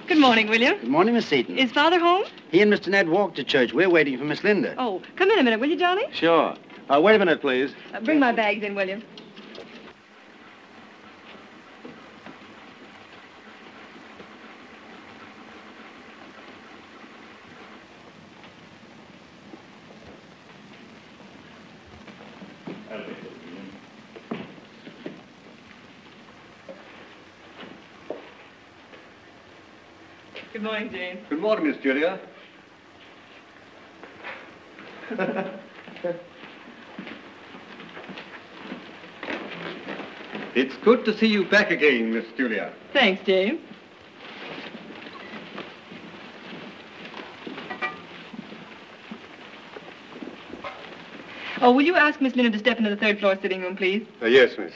Good morning, William. Good morning, Miss Seaton. Is Father home? He and Mr. Ned walked to church. We're waiting for Miss Linda. Oh, come in a minute, will you, Johnny? Sure. Wait a minute, please. Bring my bags in, William. Good morning, Jane. Good morning, Miss Julia. It's good to see you back again, Miss Julia. Thanks, Jane. Oh, will you ask Miss Linda to step into the third-floor sitting room, please? Yes, miss.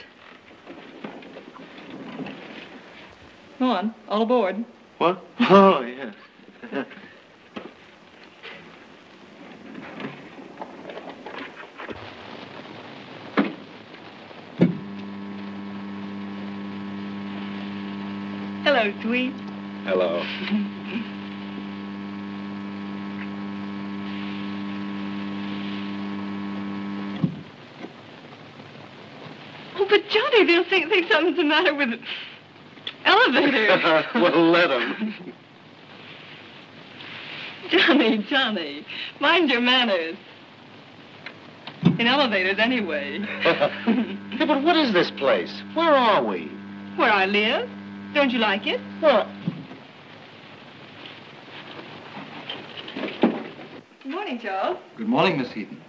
Go on. All aboard. What? Oh, yes. Hello, sweet. Hello. Oh, but Johnny, they'll think something's the matter with the elevator. Well, let them. Johnny, mind your manners. In elevators, anyway. Hey, but what is this place? Where are we? Where I live. Don't you like it? What? Good morning, Charles. Good morning, Miss Heaton.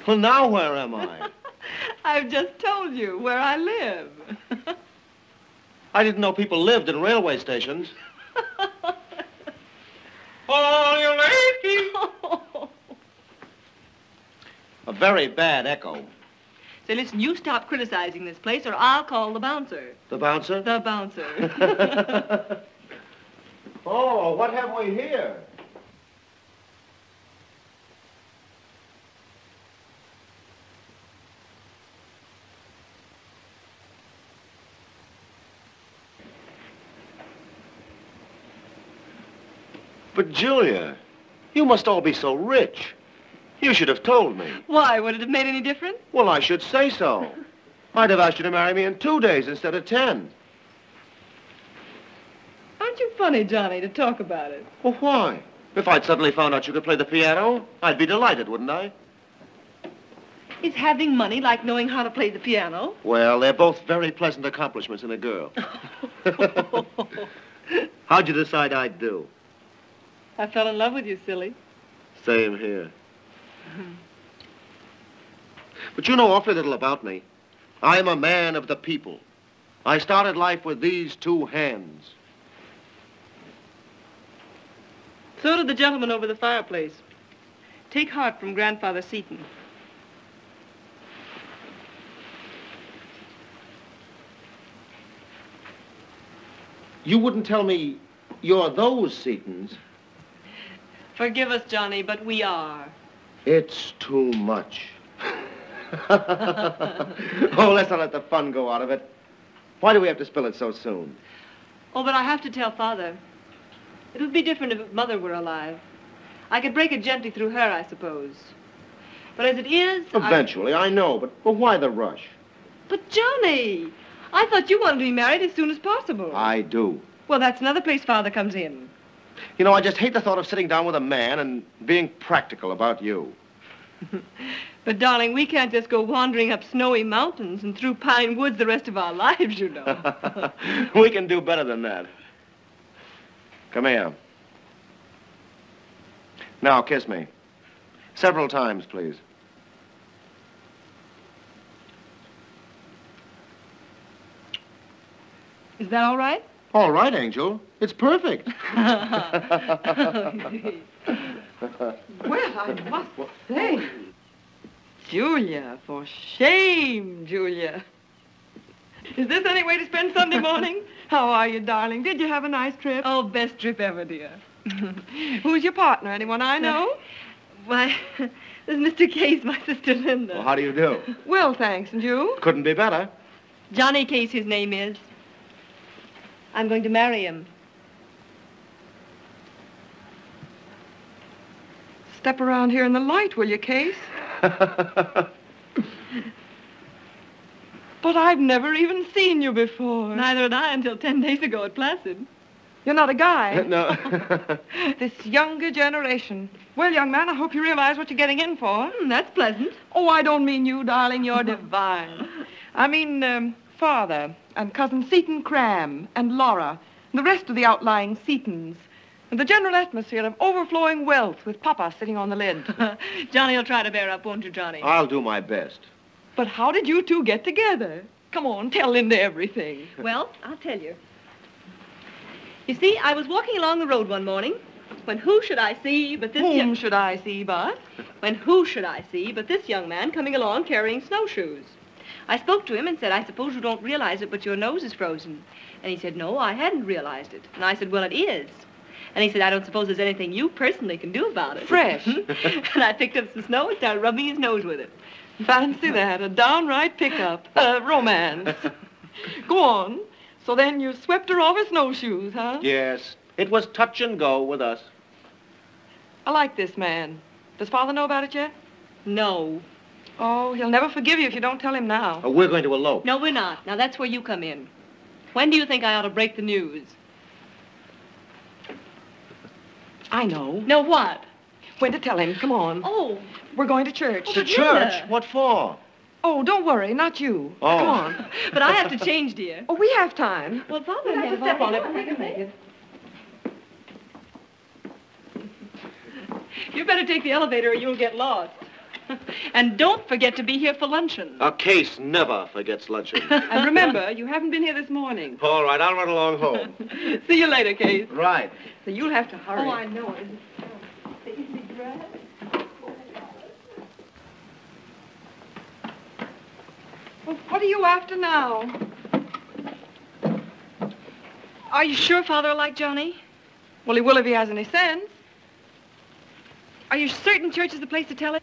Well, now where am I? I've just told you where I live. I didn't know people lived in railway stations. All you ladies! A very bad echo. Say, listen, you stop criticizing this place or I'll call the bouncer. The bouncer? The bouncer. Oh, what have we here? But, Julia, you must all be so rich. You should have told me. Why? Would it have made any difference? Well, I should say so. I'd have asked you to marry me in 2 days instead of 10. Aren't you funny, Johnny, to talk about it? Well, why? If I'd suddenly found out you could play the piano, I'd be delighted, wouldn't I? Is having money like knowing how to play the piano? Well, they're both very pleasant accomplishments in a girl. How'd you decide I'd do? I fell in love with you, silly. Same here. But you know awfully little about me. I'm a man of the people. I started life with these 2 hands. So did the gentleman over the fireplace. Take heart from Grandfather Seaton. You wouldn't tell me you're those Seatons. Forgive us, Johnny, but we are. It's too much. Oh, let's not let the fun go out of it. Why do we have to spill it so soon? Oh, but I have to tell Father. It would be different if Mother were alive. I could break it gently through her, I suppose. But as it is... Eventually, I know, but why the rush? But, Johnny, I thought you wanted to be married as soon as possible. I do. Well, that's another place Father comes in. You know, I just hate the thought of sitting down with a man and being practical about you. But, darling, we can't just go wandering up snowy mountains and through pine woods the rest of our lives, you know. We can do better than that. Come here. Now, kiss me. Several times, please. Is that all right? All right, Angel. It's perfect. Well, I must say... Julia, for shame, Julia. Is this any way to spend Sunday morning? How are you, darling? Did you have a nice trip? Oh, best trip ever, dear. Who's your partner? Anyone I know? Why, this is Mr. Case, my sister Linda. Well, how do you do? Well, thanks. And you? Couldn't be better. Johnny Case, his name is. I'm going to marry him. Step around here in the light, will you, Case? But I've never even seen you before. Neither had I until 10 days ago at Placid. You're not a guy. No. This younger generation. Well, young man, I hope you realize what you're getting in for. That's pleasant. Oh, I don't mean you, darling. You're divine. I mean, Father and Cousin Seton Cram and Laura, and the rest of the outlying Setons, and the general atmosphere of overflowing wealth with Papa sitting on the lid. Johnny will try to bear up, won't you, Johnny? I'll do my best. But how did you two get together? Come on, tell Linda everything. Well, I'll tell you. You see, I was walking along the road one morning when who should I see but this Whom should I see but? When who should I see but this young man coming along carrying snowshoes. I spoke to him and said, I suppose you don't realize it, but your nose is frozen. And he said, no, I hadn't realized it. And I said, well, it is. And he said, I don't suppose there's anything you personally can do about it. Fresh. And I picked up some snow and started rubbing his nose with it. Fancy that, a downright pickup. Romance. Go on. So then you swept her off her snowshoes, huh? Yes. It was touch and go with us. I like this man. Does Father know about it yet? No. Oh, he'll never forgive you if you don't tell him now. We're going to elope. No, we're not. Now, that's where you come in. When do you think I ought to break the news? I know. No, what? When to tell him. Come on. Oh. We're going to church. Oh, To but church? Linda. What for? Oh, don't worry, not you. Oh. Come on. But I have to change, dear. Oh, we have time. Well, Father, We'll have to step on it, but we can make it. You better take the elevator or you'll get lost. And don't forget to be here for luncheon. A Case never forgets luncheon. And remember, you haven't been here this morning. All right, I'll run along home. See you later, Case. Right. So you'll have to hurry. Oh, I know. Is it dress? Well, what are you after now? Are you sure Father will like Johnny? Well, he will if he has any sense. Are you certain church is the place to tell it?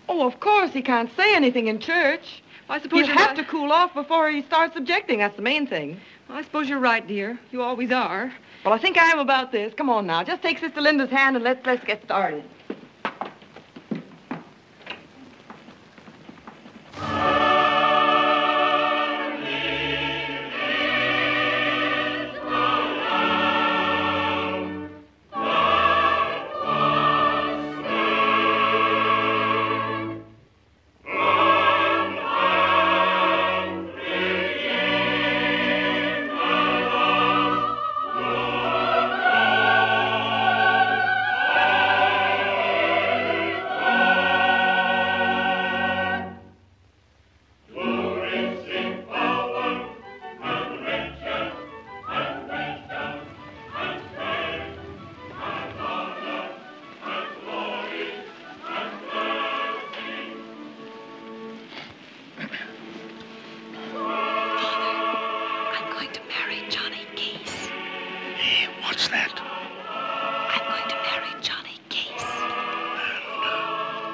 Oh, of course, he can't say anything in church. Well, I suppose He'll you're have right. to cool off before he starts objecting. That's the main thing. Well, I suppose you're right, dear. You always are. Well, I think I am about this. Come on now. Just take Sister Linda's hand and let's get started. What's that? I'm going to marry Johnny Case. And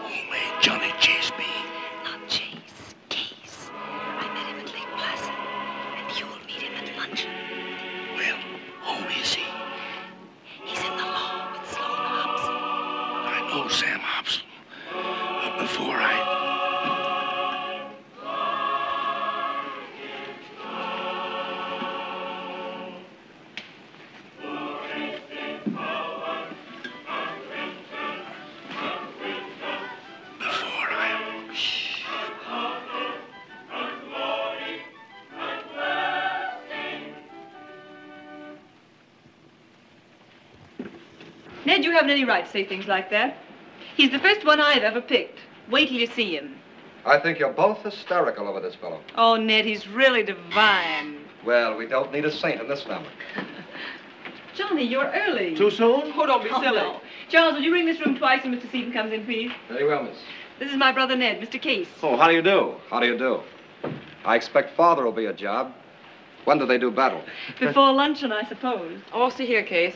who may Johnny Chase be? Not Chase, Case. I met him at Lake Placid, and you'll meet him at luncheon. Well, who is he? He's in the law with Sloan Hobson. I know Sam Hobson. Before Ned, you haven't any right to say things like that. He's the first one I've ever picked. Wait till you see him. I think you're both hysterical over this fellow. Oh, Ned, he's really divine. Well, we don't need a saint in this family. Johnny, you're early. Too soon? Oh, don't be silly. No. Charles, will you ring this room twice when Mr. Seton comes in, please? Very well, miss. This is my brother Ned, Mr. Case. Oh, how do you do? How do you do? I expect Father will be a job. When do they do battle? Before luncheon, I suppose. Oh, see here, Case.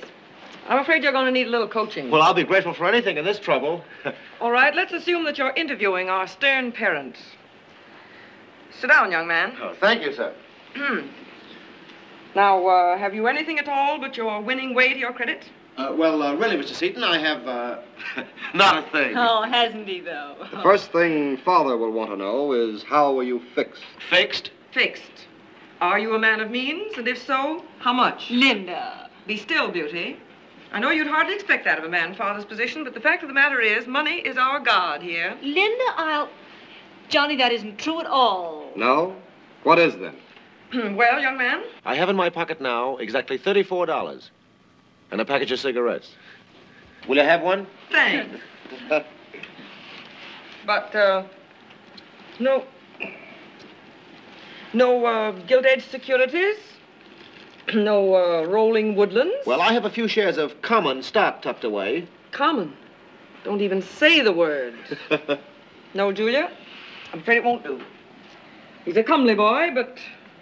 I'm afraid you're going to need a little coaching. Well, I'll be grateful for anything in this trouble. All right, let's assume that you're interviewing our stern parents. Sit down, young man. Oh, thank you, sir. Now, have you anything at all but your winning way to your credit? Really, Mr. Seaton, I have, not a thing. Oh, hasn't he, though? The first thing Father will want to know is how are you fixed? Fixed? Fixed. Are you a man of means? And if so, how much? Linda. Be still, Beauty. I know you'd hardly expect that of a man in Father's position, but the fact of the matter is, money is our god here. Linda, Johnny, that isn't true at all. No? What is then? Well, young man? I have in my pocket now exactly $34 and a package of cigarettes. Will you have one? Thanks. But, no gilt-edged securities? No, rolling woodlands? Well, I have a few shares of common stock tucked away. Common. Don't even say the word. No, Julia, I'm afraid it won't do. He's a comely boy, but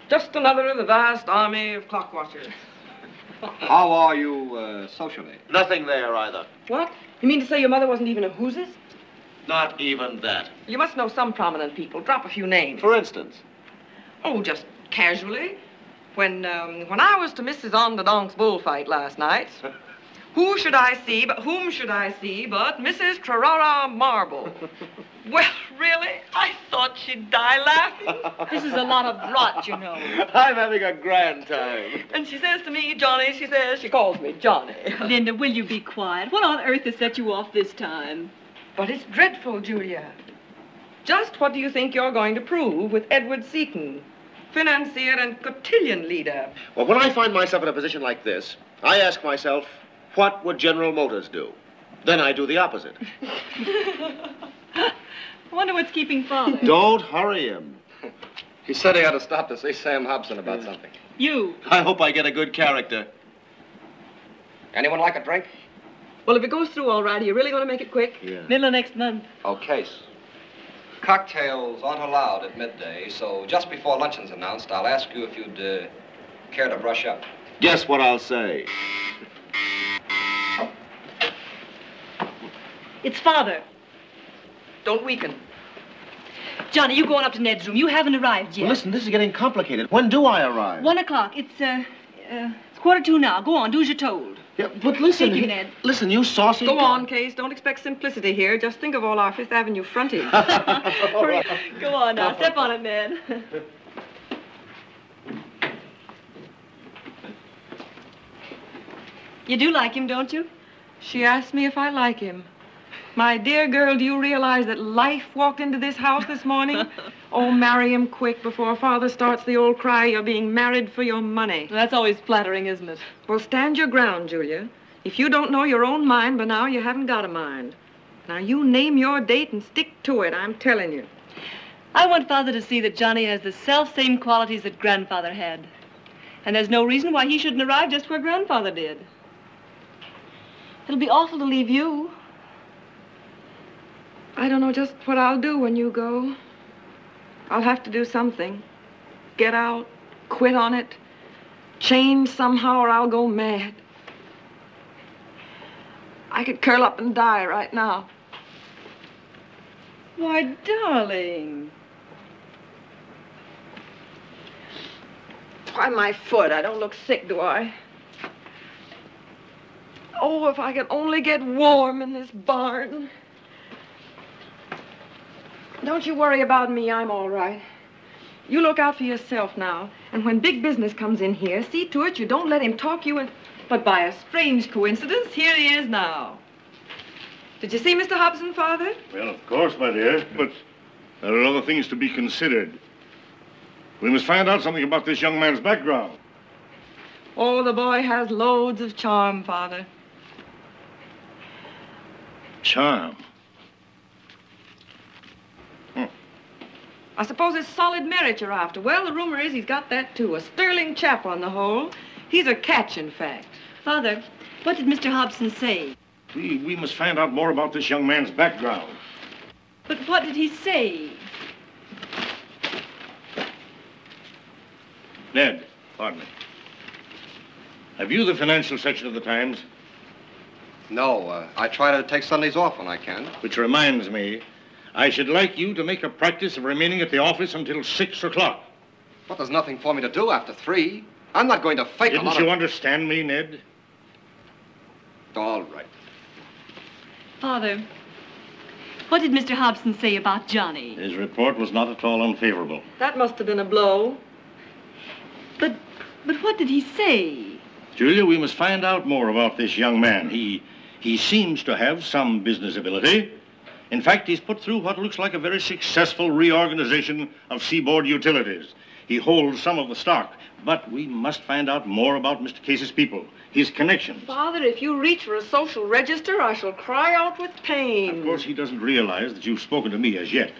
just another of the vast army of clock watchers. How are you socially? Nothing there either. What? You mean to say your mother wasn't even a whoosist? Not even that. You must know some prominent people. Drop a few names. For instance? Oh, just casually. When I was to Mrs. Onderdonk's bullfight last night, whom should I see but Mrs. Trarara Marble? Well, really? I thought she'd die laughing. This is a lot of rot, you know. I'm having a grand time. And she says to me, Johnny, she calls me Johnny. Linda, will you be quiet? What on earth has set you off this time? But it's dreadful, Julia. Just what do you think you're going to prove with Edward Seaton, financier and cotillion leader? Well, when I find myself in a position like this, I ask myself, what would General Motors do? Then I do the opposite. I wonder what's keeping Father. Don't hurry him. He said he had to stop to see Sam Hobson about something. You. I hope I get a good character. Anyone like a drink? Well, if it goes through all right, are you really going to make it quick? Yeah. Middle of next month. Okay. Cocktails aren't allowed at midday, so just before luncheon's announced, I'll ask you if you'd care to brush up. Guess what I'll say. It's Father. Don't weaken. Johnny, you going up to Ned's room. You haven't arrived yet. Well, listen, this is getting complicated. When do I arrive? 1 o'clock. It's 1:45 now. Go on, do as you're told. Yeah, but listen. Take him, Ned. Listen, you saucy... Go on, Case. Don't expect simplicity here. Just think of all our Fifth Avenue frontage. Hurry. Go on now. Step on it, Ned. You do like him, don't you? She asked me if I like him. My dear girl, do you realize that life walked into this house this morning? Oh, marry him quick before Father starts the old cry, you're being married for your money. That's always flattering, isn't it? Well, stand your ground, Julia. If you don't know your own mind by now, you haven't got a mind. Now, you name your date and stick to it, I'm telling you. I want Father to see that Johnny has the self-same qualities that Grandfather had. And there's no reason why he shouldn't arrive just where Grandfather did. It'll be awful to leave you. I don't know just what I'll do when you go. I'll have to do something. Get out, quit on it, change somehow, or I'll go mad. I could curl up and die right now. Why, darling. Why, my foot. I don't look sick, do I? Oh, if I could only get warm in this barn. Don't you worry about me. I'm all right. You look out for yourself now. And when big business comes in here, see to it you don't let him talk you in. But by a strange coincidence, here he is now. Did you see Mr. Hobson, Father? Well, of course, my dear, but there are other things to be considered. We must find out something about this young man's background. Oh, the boy has loads of charm, Father. Charm. I suppose it's solid merit you're after. Well, the rumor is he's got that, too. A sterling chap on the whole. He's a catch, in fact. Father, what did Mr. Hobson say? We must find out more about this young man's background. But what did he say? Ned, pardon me. Have you the financial section of the Times? No, I try to take Sundays off when I can. Which reminds me, I should like you to make a practice of remaining at the office until 6 o'clock. But there's nothing for me to do after 3. I'm not going to fake a lot Didn't you understand me, Ned? All right. Father, what did Mr. Hobson say about Johnny? His report was not at all unfavorable. That must have been a blow. But what did he say? Julia, we must find out more about this young man. He seems to have some business ability. In fact, he's put through what looks like a very successful reorganization of Seaboard Utilities. He holds some of the stock, but we must find out more about Mr. Case's people, his connections. Father, if you reach for a social register, I shall cry out with pain. Of course, he doesn't realize that you've spoken to me as yet.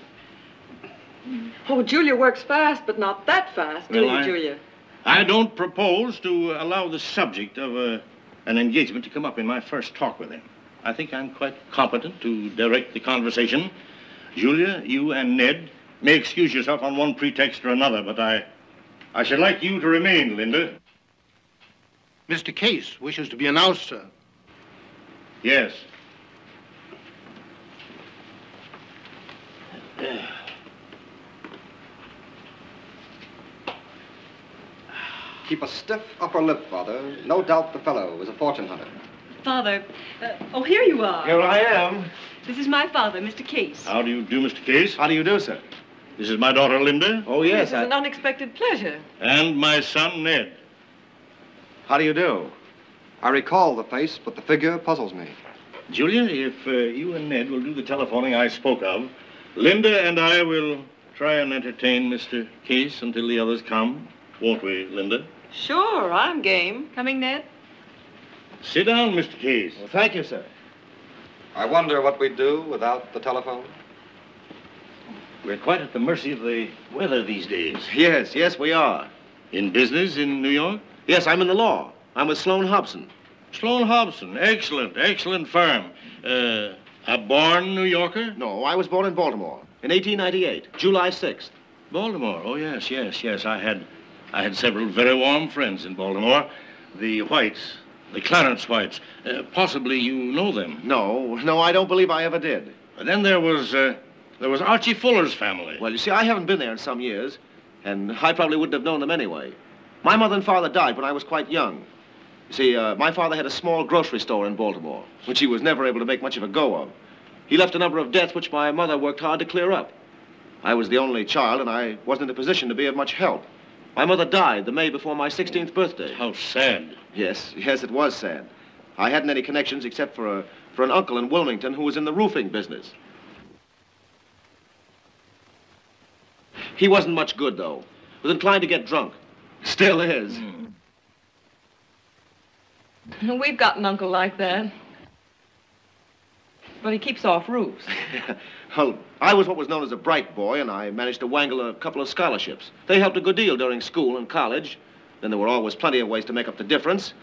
Oh, Julia works fast, but not that fast, do Well, you, Julia? I don't propose to allow the subject of an engagement to come up in my first talk with him. I think I'm quite competent to direct the conversation. Julia, you and Ned may excuse yourself on one pretext or another, but I should like you to remain, Linda. Mr. Case wishes to be announced, sir. Yes. Keep a stiff upper lip, Father. No doubt the fellow is a fortune hunter. Father, oh, here you are. Here I am. This is my father, Mr. Case. How do you do, Mr. Case? How do you do, sir? This is my daughter, Linda. Oh, This yes. is an unexpected pleasure. And my son, Ned. How do you do? I recall the face, but the figure puzzles me. Julia, if you and Ned will do the telephoning I spoke of, Linda and I will try and entertain Mr. Case until the others come. Won't we, Linda? Sure, I'm game. Coming, Ned? Sit down, Mr. Case. Well, thank you, sir. I wonder what we'd do without the telephone. We're quite at the mercy of the weather these days. Yes, we are. In business in New York? Yes, I'm in the law. I'm with Sloan Hobson. Sloan Hobson. Excellent firm. A born New Yorker? No, I was born in Baltimore in 1898, July 6th. Baltimore. Oh, yes. I had several very warm friends in Baltimore. The Whites, the Clarence Whites. Possibly you know them. No, I don't believe I ever did. And then there was Archie Fuller's family. Well, you see, I haven't been there in some years, and I probably wouldn't have known them anyway. My mother and father died when I was quite young. You see, my father had a small grocery store in Baltimore, which he was never able to make much of a go of. He left a number of debts which my mother worked hard to clear up. I was the only child, and I wasn't in a position to be of much help. My mother died the May before my 16th birthday. How sad. Yes, it was sad. I hadn't any connections except for an uncle in Wilmington who was in the roofing business. He wasn't much good, though. Was inclined to get drunk. Still is. We've got an uncle like that. But he keeps off roofs. Well, I was what was known as a bright boy, and I managed to wangle a couple of scholarships. They helped a good deal during school and college. Then there were always plenty of ways to make up the difference.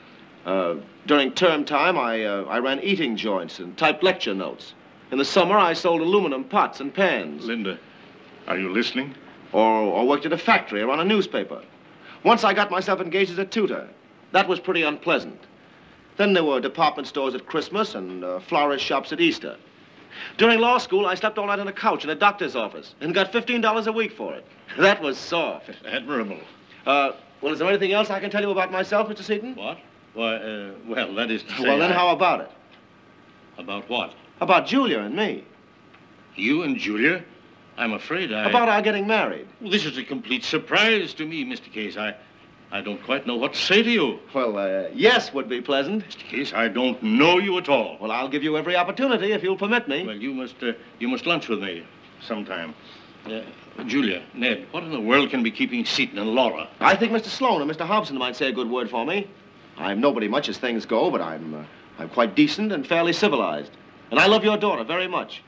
During term time, I ran eating joints and typed lecture notes. In the summer, I sold aluminum pots and pans. Linda, are you listening? Or worked at a factory or on a newspaper. Once I got myself engaged as a tutor. That was pretty unpleasant. Then there were department stores at Christmas and florist shops at Easter. During law school, I slept all night on a couch in a doctor's office and got $15 a week for it. That was soft. Admirable. Well, is there anything else I can tell you about myself, Mr. Seaton? What? Why, well, that is to say... Well, then how about it? About what? About Julia and me. You and Julia? I'm afraid About our getting married. Well, this is a complete surprise to me, Mr. Case. I don't quite know what to say to you. Well, yes would be pleasant. Mr. Case, I don't know you at all. Well, I'll give you every opportunity if you'll permit me. Well, you must lunch with me sometime. Julia, Ned, what in the world can be keeping Seaton and Laura? I think Mr. Sloan and Mr. Hobson might say a good word for me. I'm nobody much as things go, but I'm quite decent and fairly civilized. And I love your daughter very much,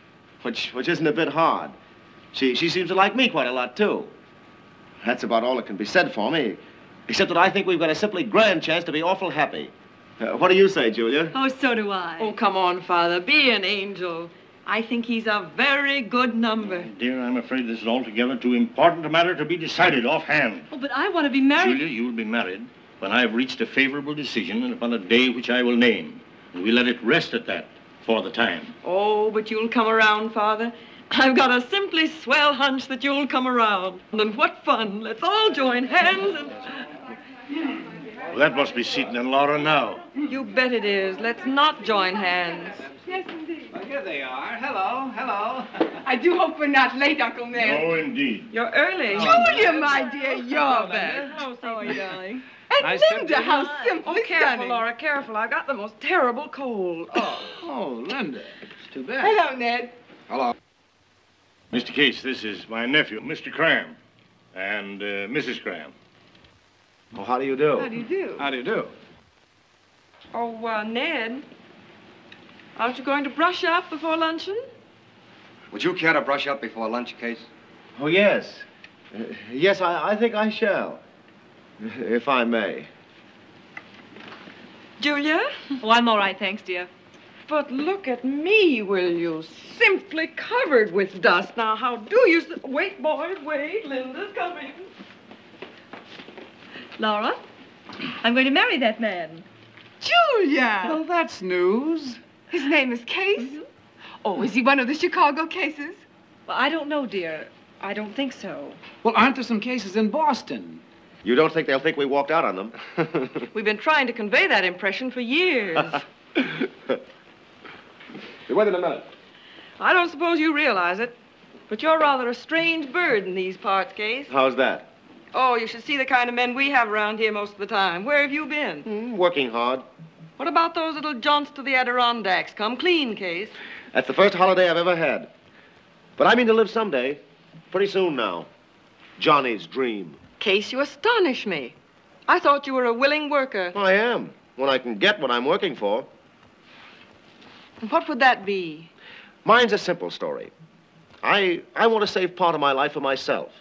which isn't a bit hard. She seems to like me quite a lot, too. That's about all that can be said for me, except that I think we've got a simply grand chance to be awful happy. What do you say, Julia? Oh, so do I. Oh, come on, Father. Be an angel. I think he's a very good number. Dear, I'm afraid this is altogether too important a matter to be decided offhand. Oh, but I want to be married. Julia, you'll be married when I've reached a favorable decision and upon a day which I will name. We let it rest at that for the time. Oh, but you'll come around, Father. I've got a simply swell hunch that you'll come around. And what fun. Let's all join hands and... Well, that must be Seton and Laura now. You bet it is. Let's not join hands. Yes, indeed. Well, here they are. Hello, hello. I do hope we're not late, Uncle Ned. Oh, indeed. You're early. Julia, my dear, you're better. How are you, darling? And Nice Linda, to- how simple. Oh, careful, Laura, careful. I got the most terrible cold. Oh. Oh, Linda. It's too bad. Hello, Ned. Hello. Mr. Case, this is my nephew, Mr. Cram, and Mrs. Cram. Oh, how do you do? How do you do? How do you do? Oh, Ned, aren't you going to brush up before luncheon? Would you care to brush up before lunch, Case? Oh, yes. Yes, I think I shall. If I may. Julia? Oh, I'm all right, thanks, dear. But look at me, will you? Simply covered with dust. Now, how do you... Wait, boys, wait. Linda's coming. Laura, I'm going to marry that man. Julia! Well, that's news. His name is Case? Oh, is he one of the Chicago cases? Well, I don't know, dear. I don't think so. Well, aren't there some cases in Boston? You don't think they'll think we walked out on them? We've been trying to convey that impression for years. Wait a minute. I don't suppose you realize it, but you're rather a strange bird in these parts, Case. How's that? Oh, you should see the kind of men we have around here most of the time. Where have you been? Working hard. What about those little jaunts to the Adirondacks? Come clean, Case. That's the first holiday I've ever had. But I mean to live someday. Pretty soon now. Johnny's dream. Case, you astonish me. I thought you were a willing worker. I am. When I can get what I'm working for. What would that be? Mine's a simple story. I want to save part of my life for myself.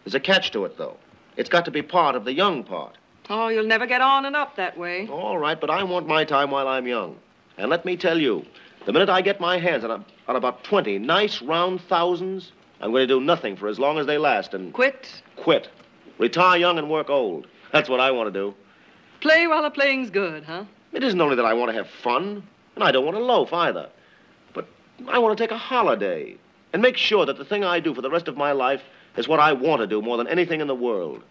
There's a catch to it, though. It's got to be part of the young part. Oh, you'll never get on and up that way. All right, but I want my time while I'm young. And let me tell you, the minute I get my hands on about 20 nice round thousands, I'm going to do nothing for as long as they last and... Quit. Quit. Retire young and work old. That's what I want to do. Play while the playing's good, huh? It isn't only that I want to have fun, and I don't want to loaf either. But I want to take a holiday and make sure that the thing I do for the rest of my life is what I want to do more than anything in the world.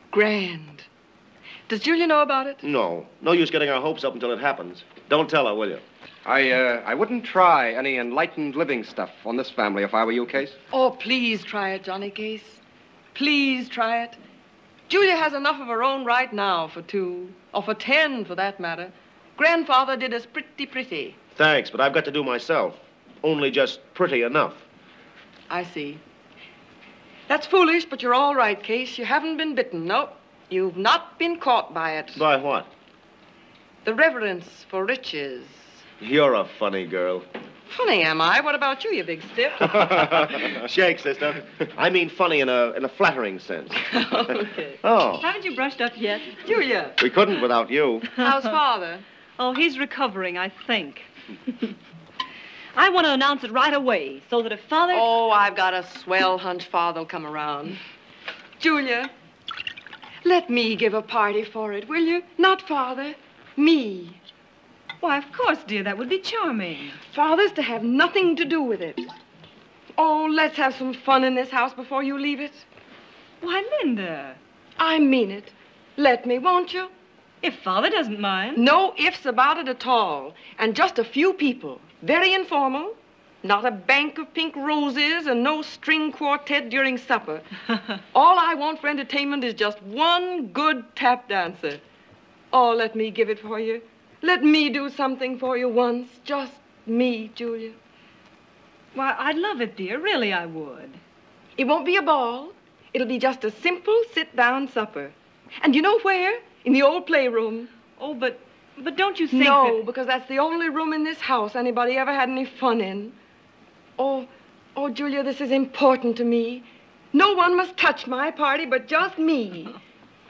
Grand. Does Julia know about it? No. No use getting our hopes up until it happens. Don't tell her, will you? I wouldn't try any enlightened living stuff on this family if I were you, Case. Oh, please try it, Johnny Case. Please try it. Julia has enough of her own right now for 2, or for 10, for that matter. Grandfather did us pretty. Thanks, but I've got to do myself. Only just pretty enough. I see. That's foolish, but you're all right, Case. You haven't been bitten. No, you've not been caught by it. By what? The reverence for riches. You're a funny girl. Funny, am I? What about you, you big stiff? Shake, sister. I mean funny in a flattering sense. Okay. Oh, Haven't you brushed up yet? Julia, we couldn't without you. how's Father? Oh, he's recovering, I think. I want to announce it right away, so that if Father... Oh, I've got a swell hunch Father'll come around. Julia, let me give a party for it, will you? Not Father, me. Why, of course, dear, that would be charming. Father's to have nothing to do with it. Oh, let's have some fun in this house before you leave it. Why, Linda, I mean it. Let me, won't you? if Father doesn't mind. No ifs about it at all. And just a few people. Very informal. Not a bank of pink roses and no string quartet during supper. All I want for entertainment is just one good tap dancer. Oh, let me give it for you. Let me do something for you once. Just me, Julia. Why, I'd love it, dear. Really, I would. It won't be a ball. It'll be just a simple sit-down supper. And you know where? In the old playroom. Oh, but don't you think No, that... because that's the only room in this house anybody ever had any fun in. Oh, Julia, this is important to me. No one must touch my party but just me.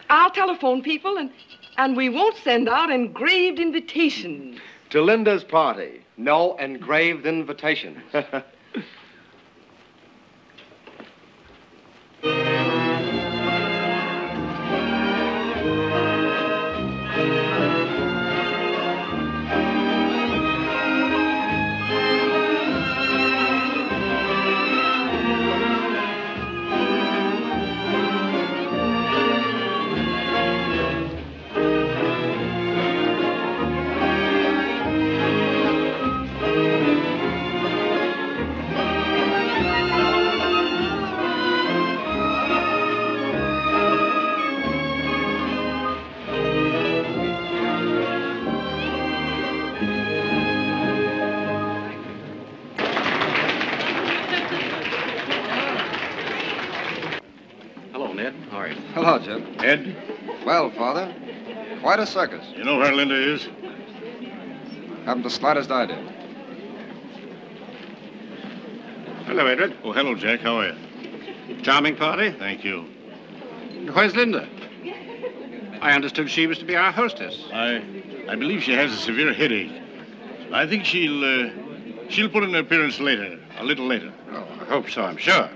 I'll telephone people and we won't send out engraved invitations. To Linda's party. No engraved invitations. Hello, Jim. Ed, Well, Father, quite a circus. you know where Linda is? Haven't the slightest idea. Hello, Edward. Oh, hello, Jack. How are you? Charming party. Thank you. Where's Linda? I understood she was to be our hostess. I believe she has a severe headache. I think she'll put in an appearance later, a little later. Oh, I hope so, I'm sure.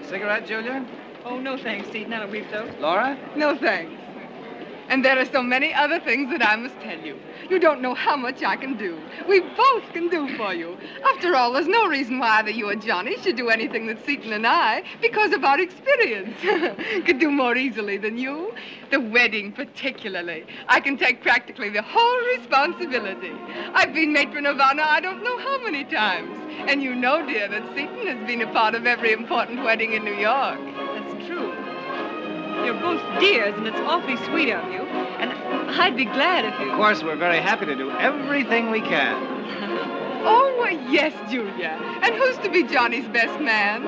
Cigarette, Julia? Oh, no thanks, Seton. I don't believe so. Laura? No thanks. And there are so many other things that I must tell you. You don't know how much I can do. We both can do for you. After all, there's no reason why either you or Johnny should do anything that Seton and I, because of our experience, could do more easily than you. The wedding, particularly. I can take practically the whole responsibility. I've been matron of honor I don't know how many times. And you know, dear, that Seton has been a part of every important wedding in New York. That's true. You're both dears, and it's awfully sweet of you. And I'd be glad if you... Of course, we're very happy to do everything we can. Oh, yes, Julia. And who's to be Johnny's best man?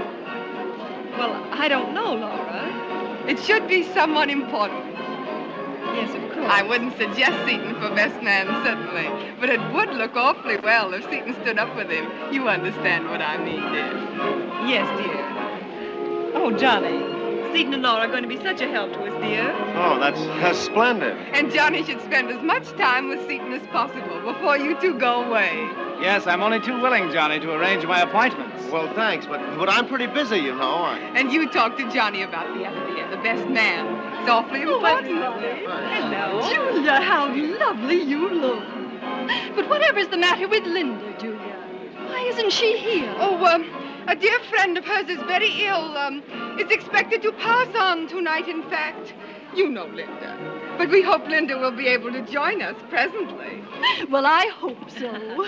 Well, I don't know, Laura. It should be someone important. Yes, of course. I wouldn't suggest Seton for best man, certainly. But it would look awfully well if Seton stood up with him. You understand what I mean, dear. Yes, dear. Oh, Johnny. Seton and Laura are going to be such a help to us, dear. Oh, that's splendid. And Johnny should spend as much time with Seton as possible before you two go away. Yes, I'm only too willing, Johnny, to arrange my appointments. Well, thanks, but I'm pretty busy, you know. And you talk to Johnny about the other dear, the best man. It's awfully important. Hello. Julia, how lovely you look. But whatever's the matter with Linda, Julia? Why isn't she here? Oh, a dear friend of hers is very ill, is expected to pass on tonight, in fact. You know Linda. But we hope Linda will be able to join us presently. Well, I hope so.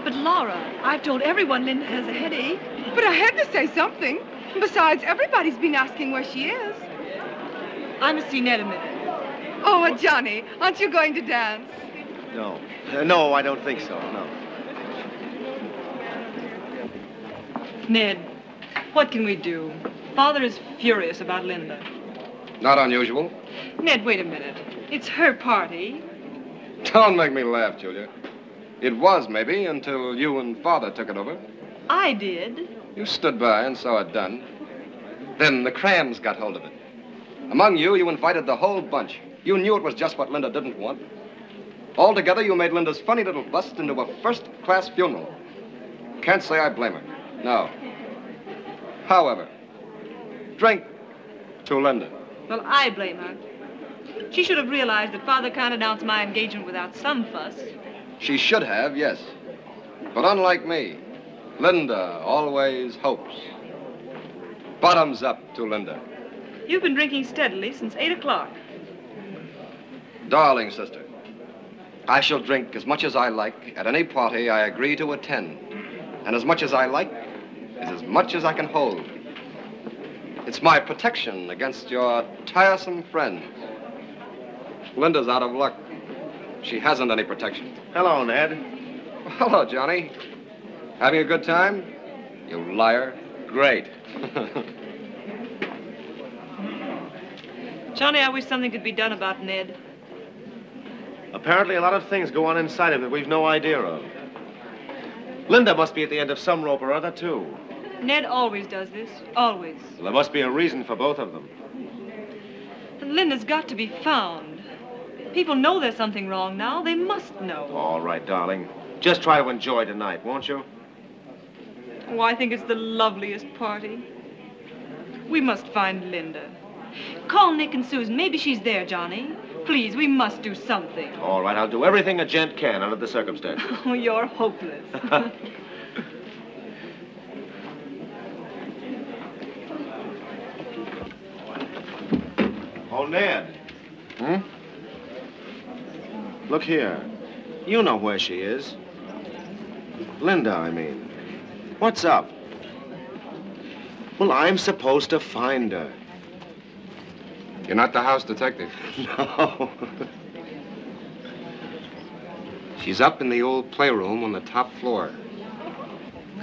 But, Laura, I've told everyone Linda has a headache. But I had to say something. Besides, everybody's been asking where she is. I must see Ned a minute. Oh, Johnny, aren't you going to dance? No. No, I don't think so, no. Ned, what can we do? Father is furious about Linda. Not unusual. Ned, wait a minute. It's her party. Don't make me laugh, Julia. It was, maybe, until you and Father took it over. I did. You stood by and saw it done. Then the Crams got hold of it. Among you, you invited the whole bunch. You knew it was just what Linda didn't want. Altogether, you made Linda's funny little bust into a first-class funeral. Can't say I blame her. No. However, drink to Linda. Well, I blame her. She should have realized that Father can't announce my engagement without some fuss. She should have, yes. But unlike me, Linda always hopes. Bottoms up to Linda. You've been drinking steadily since 8 o'clock. Darling sister, I shall drink as much as I like at any party I agree to attend. And as much as I like is as much as I can hold. It's my protection against your tiresome friends. Linda's out of luck. She hasn't any protection. Hello, Ned. Hello, Johnny. Having a good time? You liar. Great. Johnny, I wish something could be done about Ned. Apparently, a lot of things go on inside him that we've no idea of. Linda must be at the end of some rope or other, too. Ned always does this. Always. Well, there must be a reason for both of them. And Linda's got to be found. People know there's something wrong now. They must know. All right, darling. Just try to enjoy tonight, won't you? Oh, I think it's the loveliest party. We must find Linda. Call Nick and Susan. Maybe she's there, Johnny. Please, we must do something. All right, I'll do everything a gent can under the circumstances. Oh, you're hopeless. Oh, Ned. Look here. You know where she is. Linda, I mean. What's up? Well, I'm supposed to find her. You're not the house detective. No. She's up in the old playroom on the top floor.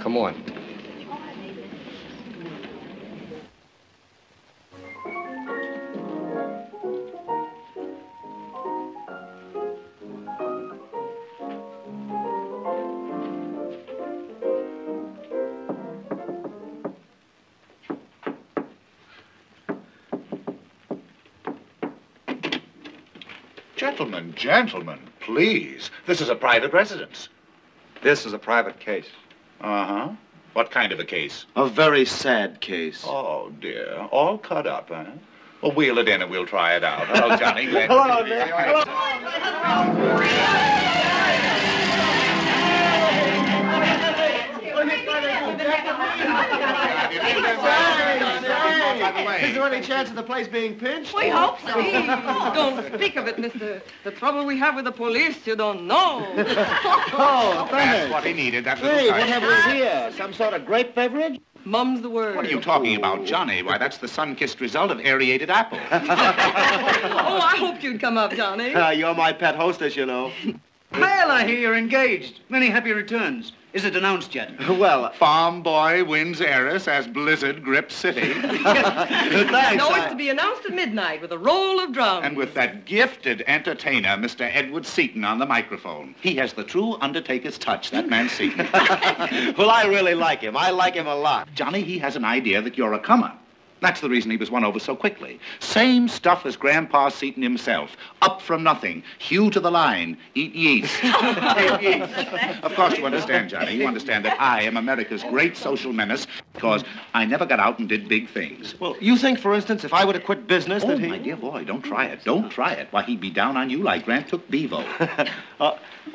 Come on. Gentlemen, gentlemen, please. This is a private residence. This is a private case. Uh-huh. What kind of a case? A very sad case. Oh, dear. All cut up, huh? Well, wheel it in and we'll try it out. Hello, Johnny. Glad Hello, to meet you. Nick. Is there any chance of the place being pinched? We hope so. Don't speak of it, mister. The trouble we have with the police, you don't know. Oh, That's what he needed, that little Hey, what touch. have we here? Some sort of grape beverage? Mum's the word. What are you talking about, Johnny? Why, that's the sun-kissed result of aerated apple. Oh, I hoped you'd come up, Johnny. You're my pet hostess, you know. Well, I hear you're engaged. Many happy returns. Is it announced yet? Well, Farm boy wins heiress as blizzard grips city. thanks. No, it's to be announced at midnight with a roll of drums. And with that gifted entertainer, Mr. Edward Seaton, on the microphone. He has the true undertaker's touch, that man Seaton. Well, I really like him. I like him a lot. Johnny, he has an idea that you're a comer. That's the reason he was won over so quickly. Same stuff as Grandpa Seaton himself. Up from nothing. Hew to the line. Eat yeast. Eat yeast. Of course you understand, Johnny. You understand that I am America's great social menace because I never got out and did big things. Well, you think, for instance, if I were to quit business Oh, that he... my dear boy, don't try it. Don't try it. Why, he'd be down on you like Grant took Bevo.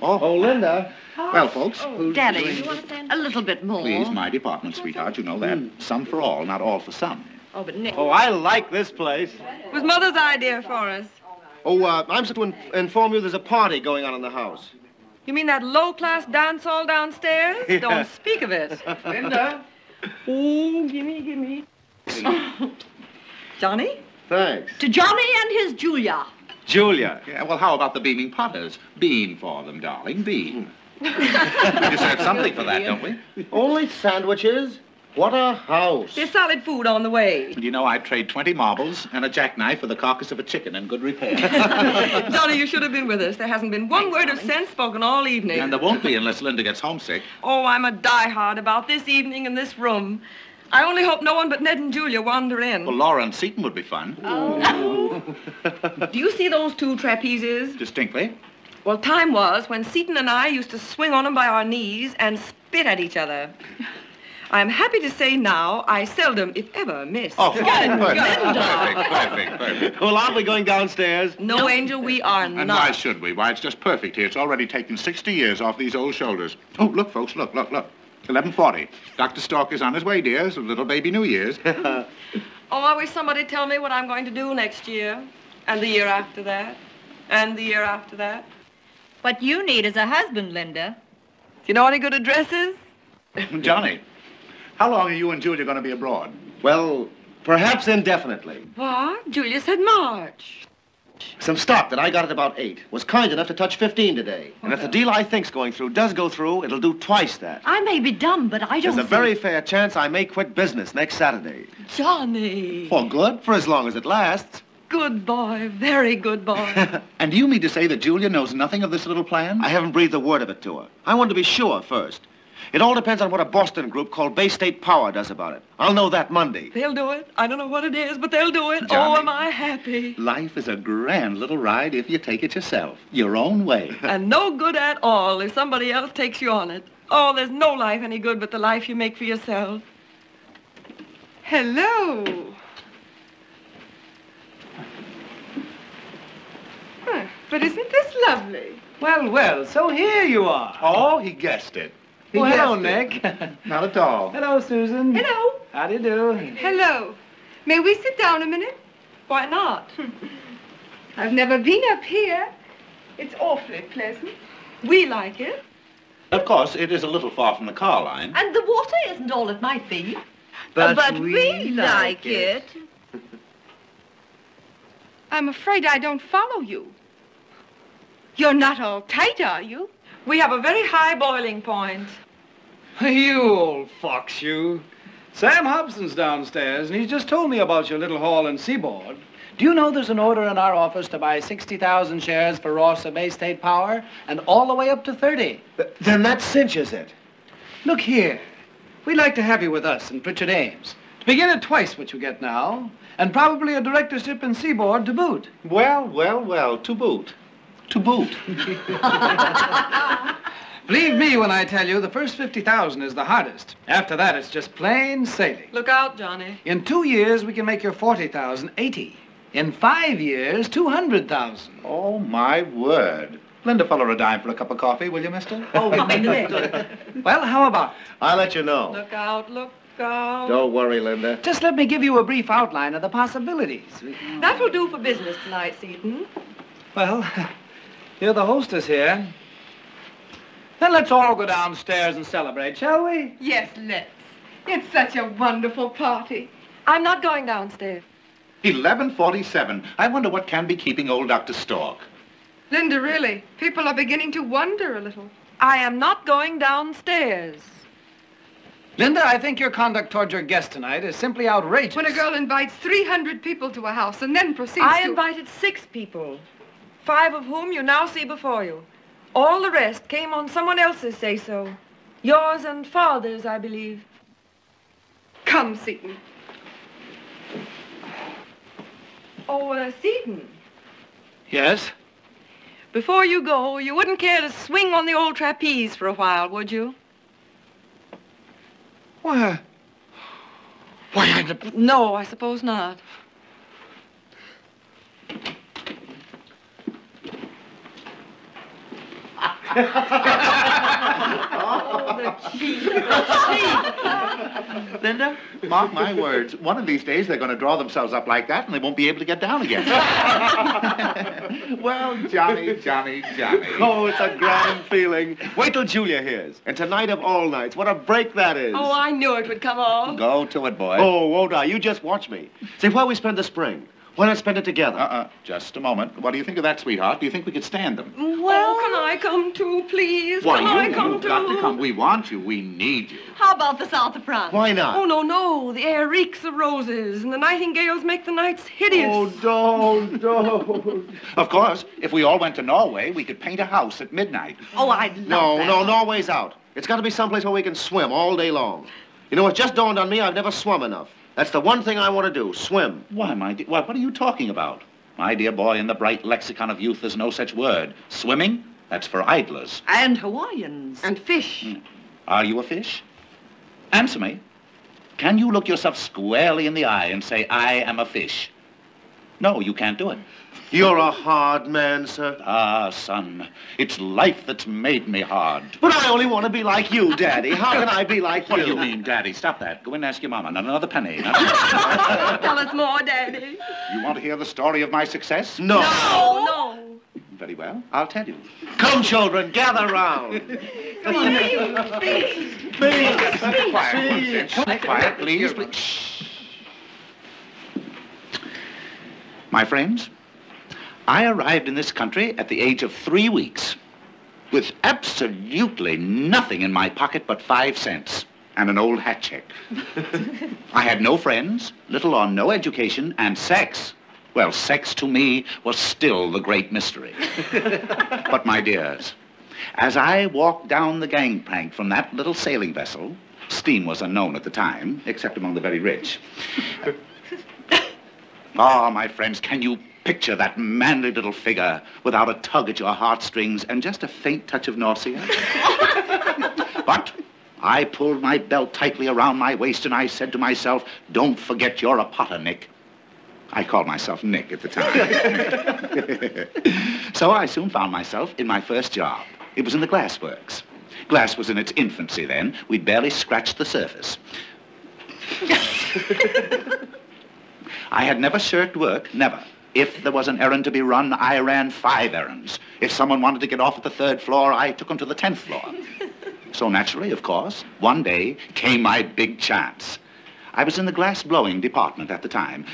Oh, Linda. Well, folks. Daddy, a little bit more. Please, my department, sweetheart. You know that. Some for all, not all for some. Oh, but Nick. Oh, I like this place. It was Mother's idea for us. Oh, I'm supposed to inform you there's a party going on in the house. You mean that low-class dance hall downstairs? Yeah. Don't speak of it. Linda? Oh, gimme. Johnny? Thanks. To Johnny and his Julia. Julia. Yeah, well, how about the beaming potters? Bean for them, darling, bean. We deserve something for that, don't we? Only sandwiches? What a house. There's solid food on the way. You know, I'd trade 20 marbles and a jackknife for the carcass of a chicken in good repair. Johnny, you should have been with us. There hasn't been one word of sense spoken all evening. And there won't be unless Linda gets homesick. Oh, I'm a diehard about this evening in this room. I only hope no one but Ned and Julia wander in. Well, Laura and Seaton would be fun. Do you see those two trapezes? Distinctly. Well, time was when Seaton and I used to swing on them by our knees and spit at each other. I'm happy to say now I seldom, if ever, miss. Oh, perfect. Well, aren't we going downstairs? No, Angel, we are And not. why should we? Why, it's just perfect here. It's already taken 60 years off these old shoulders. Oh, look, folks, look. 11:40. Dr. Stork is on his way, dear. It's a little baby New Year's. Oh, I wish somebody'd tell me what I'm going to do next year. And the year after that. And the year after that. What you need is a husband, Linda. Do you know any good addresses? Johnny, how long are you and Julia going to be abroad? Well, perhaps indefinitely. What? Julia said March. Some stock that I got at about 8 was kind enough to touch 15 today. And if the deal I think's going through does go through, it'll do twice that. I may be dumb, but I don't There's a very fair chance I may quit business next Saturday. Johnny. For good? For as long as it lasts. Good boy. Very good boy. And do you mean to say that Julia knows nothing of this little plan? I haven't breathed a word of it to her. I wanted to be sure first. It all depends on what a Boston group called Bay State Power does about it. I'll know that Monday. They'll do it. I don't know what it is, but they'll do it. Johnny. Oh, am I happy. Life is a grand little ride if you take it yourself. Your own way. And no good at all if somebody else takes you on it. Oh, there's no life any good but the life you make for yourself. Hello. Huh, but isn't this lovely? Well, so here you are. Oh, he guessed it. Oh, hello, Nick. Not at all. Hello, Susan. Hello. How do you do? Hello. May we sit down a minute? Why not? I've never been up here. It's awfully pleasant. We like it. Of course, it is a little far from the car line. And the water isn't all it might be. But we like it. I'm afraid I don't follow you. You're not all tight, are you? We have a very high boiling point. You old fox, you. Sam Hobson's downstairs, and he's just told me about your little haul in Seaboard. Do you know there's an order in our office to buy 60,000 shares for Ross of Bay State Power, and all the way up to 30? Then that cinches it. Look here. We'd like to have you with us in Pritchard Ames. To begin at twice what you get now, and probably a directorship in Seaboard to boot. Well, to boot. to boot. Believe me when I tell you, the first 50,000 is the hardest. After that, it's just plain sailing. Look out, Johnny. In 2 years, we can make your 40,000 80. In 5 years, 200,000. Oh, my word. Lend a fellow a dime for a cup of coffee, will you, mister? Oh, Well, how about it? I'll let you know. Look out, look out. Don't worry, Linda. Just let me give you a brief outline of the possibilities. That will do for business tonight, Seaton. Well, you're the hostess here. Then let's all go downstairs and celebrate, shall we? Yes, let's. It's such a wonderful party. I'm not going downstairs. 11:47. I wonder what can be keeping old Dr. Stork. Linda, really, people are beginning to wonder a little. I am not going downstairs. Linda, I think your conduct toward your guest tonight is simply outrageous. When a girl invites 300 people to a house and then proceeds I to... invited 6 people, 5 of whom you now see before you. All the rest came on someone else's say-so. Yours and father's, I believe. Come, Seaton. Oh, Seaton, Yes? before you go, you wouldn't care to swing on the old trapeze for a while, would you? Why, No, I suppose not. Oh, the cheek. Linda, mark my words. One of these days they're going to draw themselves up like that and they won't be able to get down again. Well, Johnny. Oh, it's a grand feeling. Wait till Julia hears. And tonight of all nights, what a break that is. Oh, I knew it would come off. Go to it, boy. Oh, won't I? You just watch me. Say, where we spend the spring? Why not spend it together? Just a moment. What do you think of that, sweetheart? Do you think we could stand them? Well, can I come too, please? Why, Can I you've come got too? to come. We want you. We need you. How about the south of France? Why not? Oh, no. The air reeks of roses, and the nightingales make the nights hideous. Oh, don't. Of course, if we all went to Norway, we could paint a house at midnight. Oh, I'd love that. No, Norway's out. It's got to be someplace where we can swim all day long. You know, it just dawned on me I've never swum enough. That's the one thing I want to do, swim. Why, my dear, what are you talking about? My dear boy, in the bright lexicon of youth, there's no such word. Swimming? That's for idlers. And Hawaiians. And fish. Are you a fish? Answer me. Can you look yourself squarely in the eye and say, I am a fish? No, you can't do it. You're a hard man, sir. Ah, son, it's life that's made me hard. But I only want to be like you, Daddy. How can I be like What you? do you mean, Daddy? Stop that. Go in and ask your mama. Not another penny. Tell us more, Daddy. You want to hear the story of my success? No. No. Very well. I'll tell you. Come, children, gather round. Come on, please. Quiet, please. Shh. My friends, I arrived in this country at the age of 3 weeks with absolutely nothing in my pocket but 5 cents and an old hat check. I had no friends, little or no education, and sex. Well, sex to me was still the great mystery. But my dears, as I walked down the gangplank from that little sailing vessel, steam was unknown at the time, except among the very rich. Oh, my friends, can you picture that manly little figure without a tug at your heartstrings and just a faint touch of nausea? But I pulled my belt tightly around my waist and I said to myself, don't forget you're a potter, Nick. I called myself Nick at the time. So I soon found myself in my first job. It was in the glass works. Glass was in its infancy then. We'd barely scratched the surface. I had never shirked work, never. If there was an errand to be run, I ran 5 errands. If someone wanted to get off at the 3rd floor, I took them to the 10th floor. So naturally, of course, one day came my big chance. I was in the glass blowing department at the time.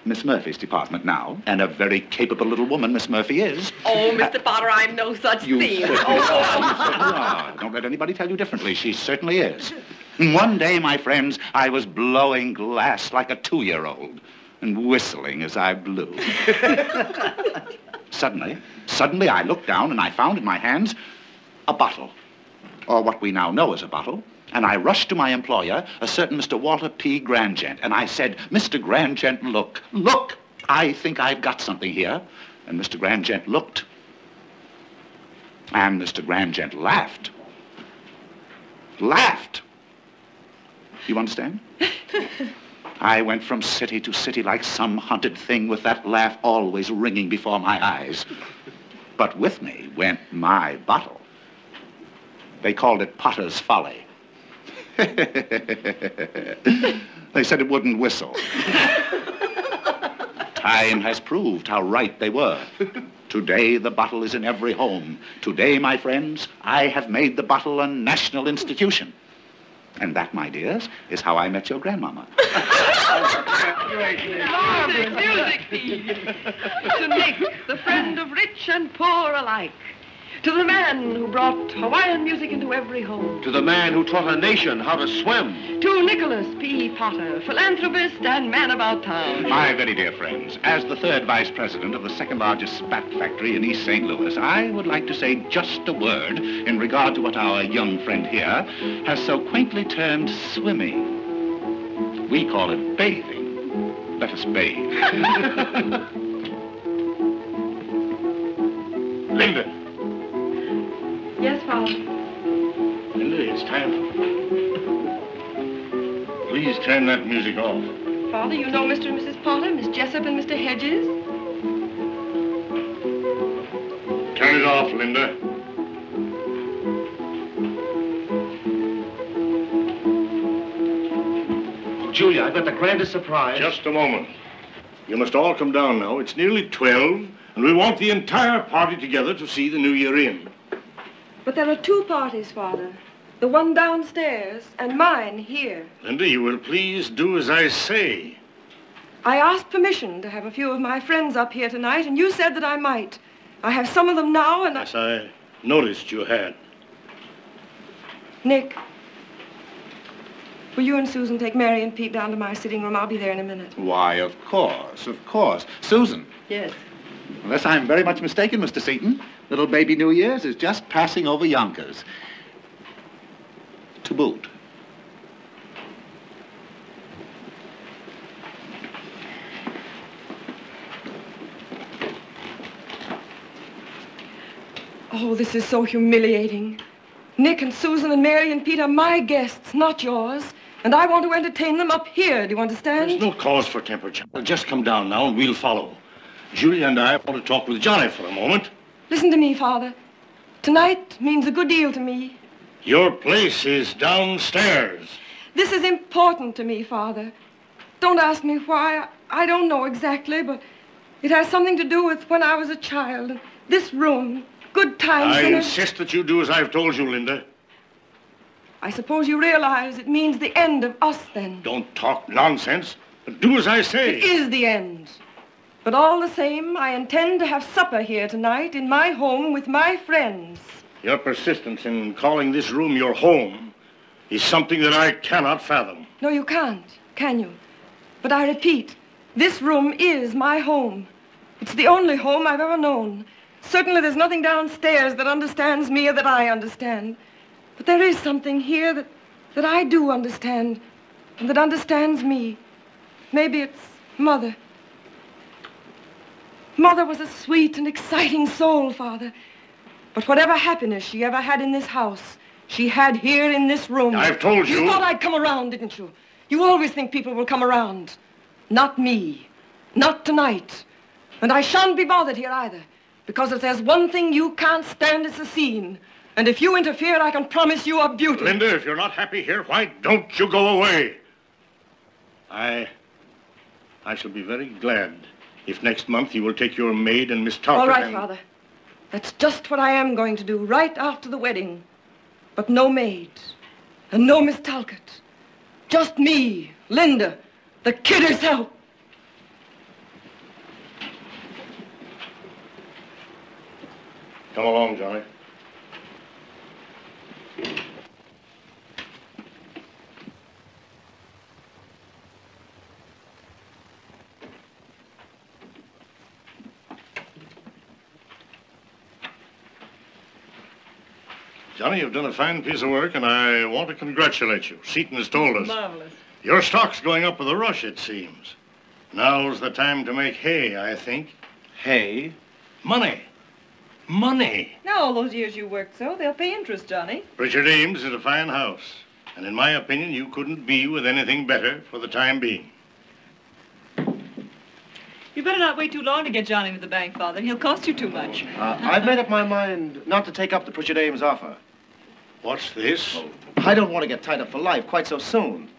Miss Murphy's department now, and a very capable little woman Miss Murphy is. Oh, Mr. Potter, I'm no such You thief. certainly are. Don't let anybody tell you differently. She certainly is. And one day, my friends, I was blowing glass like a 2-year-old and whistling as I blew. Suddenly, I looked down and I found in my hands a bottle, or what we now know as a bottle. And I rushed to my employer, a certain Mr. Walter P. Grandgent, and I said, Mr. Grandgent, look, I think I've got something here. And Mr. Grandgent looked, And Mr. Grandgent laughed. Laughed. You understand? I went from city to city like some hunted thing with that laugh always ringing before my eyes. But with me went my bottle. They called it Potter's Folly. They said it wouldn't whistle. Time has proved how right they were. Today, the bottle is in every home. Today, my friends, I have made the bottle a national institution. And that, my dears, is how I met your grandmama. Marvelous music, Pete. To Nick, the friend of rich and poor alike. To the man who brought Hawaiian music into every home. To the man who taught a nation how to swim. To Nicholas P. Potter, philanthropist and man about town. My very dear friends, as the third vice president of the second largest spat factory in East St. Louis, I would like to say just a word in regard to what our young friend here has so quaintly termed swimming. We call it bathing. Let us bathe. Linda. Yes, Father. Linda, it's time. Please turn that music off. Father, you know Mr. and Mrs. Potter, Miss Jessup and Mr. Hedges? Turn it off, Linda. Julia, I've got the grandest surprise. Just a moment. You must all come down now. It's nearly 12, and we want the entire party together to see the new year in. But there are two parties, Father. The one downstairs and mine here. Linda, you will please do as I say. I asked permission to have a few of my friends up here tonight, and you said that I might. I have some of them now, and Yes, I noticed you had. Nick, will you and Susan take Mary and Pete down to my sitting room? I'll be there in a minute. Why, of course, of course. Susan. Yes. Unless I'm very much mistaken, Mr. Seaton, little baby New Year's is just passing over Yonkers. To boot. Oh, this is so humiliating. Nick and Susan and Mary and Pete are my guests, not yours. And I want to entertain them up here, do you understand? There's no cause for temper, child. Just come down now and we'll follow. Julia and I want to talk with Johnny for a moment. Listen to me, Father. Tonight means a good deal to me. Your place is downstairs. This is important to me, Father. Don't ask me why. I don't know exactly, but it has something to do with when I was a child. This room, good times. I insist that you do as I've told you, Linda. I suppose you realize it means the end of us, then. Don't talk nonsense, but do as I say. It is the end. But all the same, I intend to have supper here tonight in my home with my friends. Your persistence in calling this room your home is something that I cannot fathom. No, you can't, can you? But I repeat, this room is my home. It's the only home I've ever known. Certainly there's nothing downstairs that understands me or that I understand. But there is something here that I do understand and that understands me. Maybe it's Mother. Mother was a sweet and exciting soul, Father. But whatever happiness she ever had in this house, she had here in this room. I've told you. You thought I'd come around, didn't you? You always think people will come around. Not me. Not tonight. And I shan't be bothered here either. Because if there's one thing you can't stand, it's the scene. And if you interfere, I can promise you a beauty. Linda, if you're not happy here, why don't you go away? I shall be very glad if next month you will take your maid and Miss Talcott. All right, Father. That's just what I am going to do right after the wedding. But no maid and no Miss Talcott. Just me, Linda, the kid herself. Come along, Johnny. Johnny, you've done a fine piece of work, and I want to congratulate you. Seaton has told us. Marvelous. Your stock's going up with a rush, it seems. Now's the time to make hay, I think. Hay? Money. Money. Now, all those years you worked so, they'll pay interest, Johnny. Richard Ames is a fine house. And in my opinion, you couldn't be with anything better for the time being. You better not wait too long to get Johnny to the bank, Father. He'll cost you too much. I've made up my mind not to take up the Pritchard Ames offer. What's this? I don't want to get tied up for life quite so soon.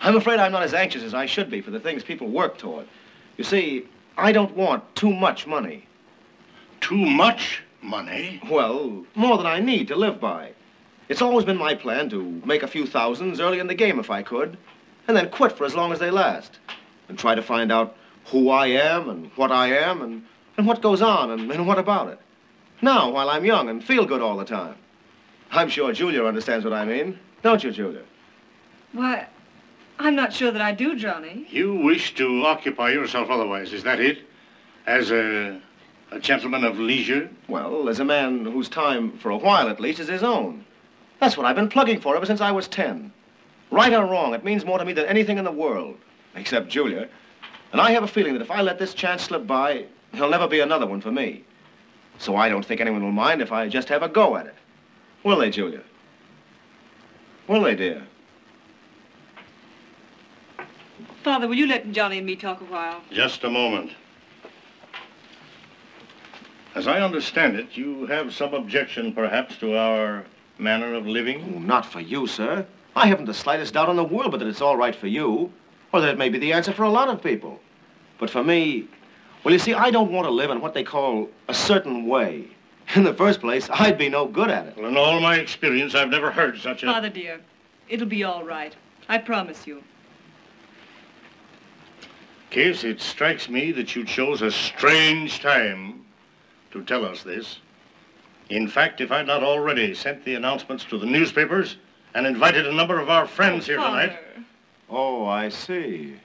I'm afraid I'm not as anxious as I should be for the things people work toward. You see, I don't want too much money. Too much money? Well, more than I need to live by. It's always been my plan to make a few thousands early in the game if I could, and then quit for as long as they last, and try to find out who I am and what I am and what goes on and what about it. Now, while I'm young and feel good all the time. I'm sure Julia understands what I mean. Don't you, Julia? Why, I'm not sure that I do, Johnny. You wish to occupy yourself otherwise, is that it? As a gentleman of leisure? Well, as a man whose time, for a while at least, is his own. That's what I've been plugging for ever since I was 10. Right or wrong, it means more to me than anything in the world, except Julia. And I have a feeling that if I let this chance slip by, there'll never be another one for me. So I don't think anyone will mind if I just have a go at it. Will they, Julia? Will they, dear? Father, will you let Johnny and me talk a while? Just a moment. As I understand it, you have some objection, perhaps, to our manner of living? Oh, not for you, sir. I haven't the slightest doubt in the world but that it's all right for you, or that it may be the answer for a lot of people. But for me, well, you see, I don't want to live in what they call a certain way. In the first place, I'd be no good at it. Well, in all my experience, I've never heard such a... Father, dear, it'll be all right. I promise you. Case, it strikes me that you chose a strange time to tell us this. In fact, if I'd not already sent the announcements to the newspapers and invited a number of our friends here tonight... Oh, I see.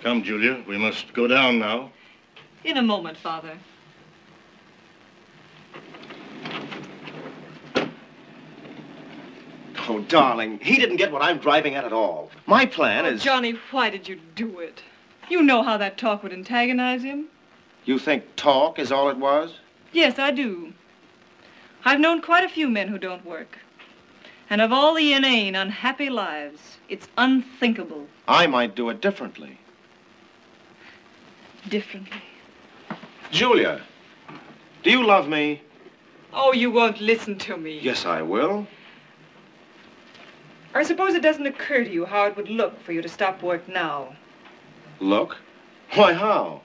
Come, Julia, we must go down now. In a moment, Father. Oh, darling, he didn't get what I'm driving at all. My plan is... Johnny, why did you do it? You know how that talk would antagonize him. You think talk is all it was? Yes, I do. I've known quite a few men who don't work. And of all the inane, unhappy lives, it's unthinkable. I might do it differently. Differently? Julia, do you love me? Oh, you won't listen to me. Yes, I will. I suppose it doesn't occur to you how it would look for you to stop work now. Look? Why, how?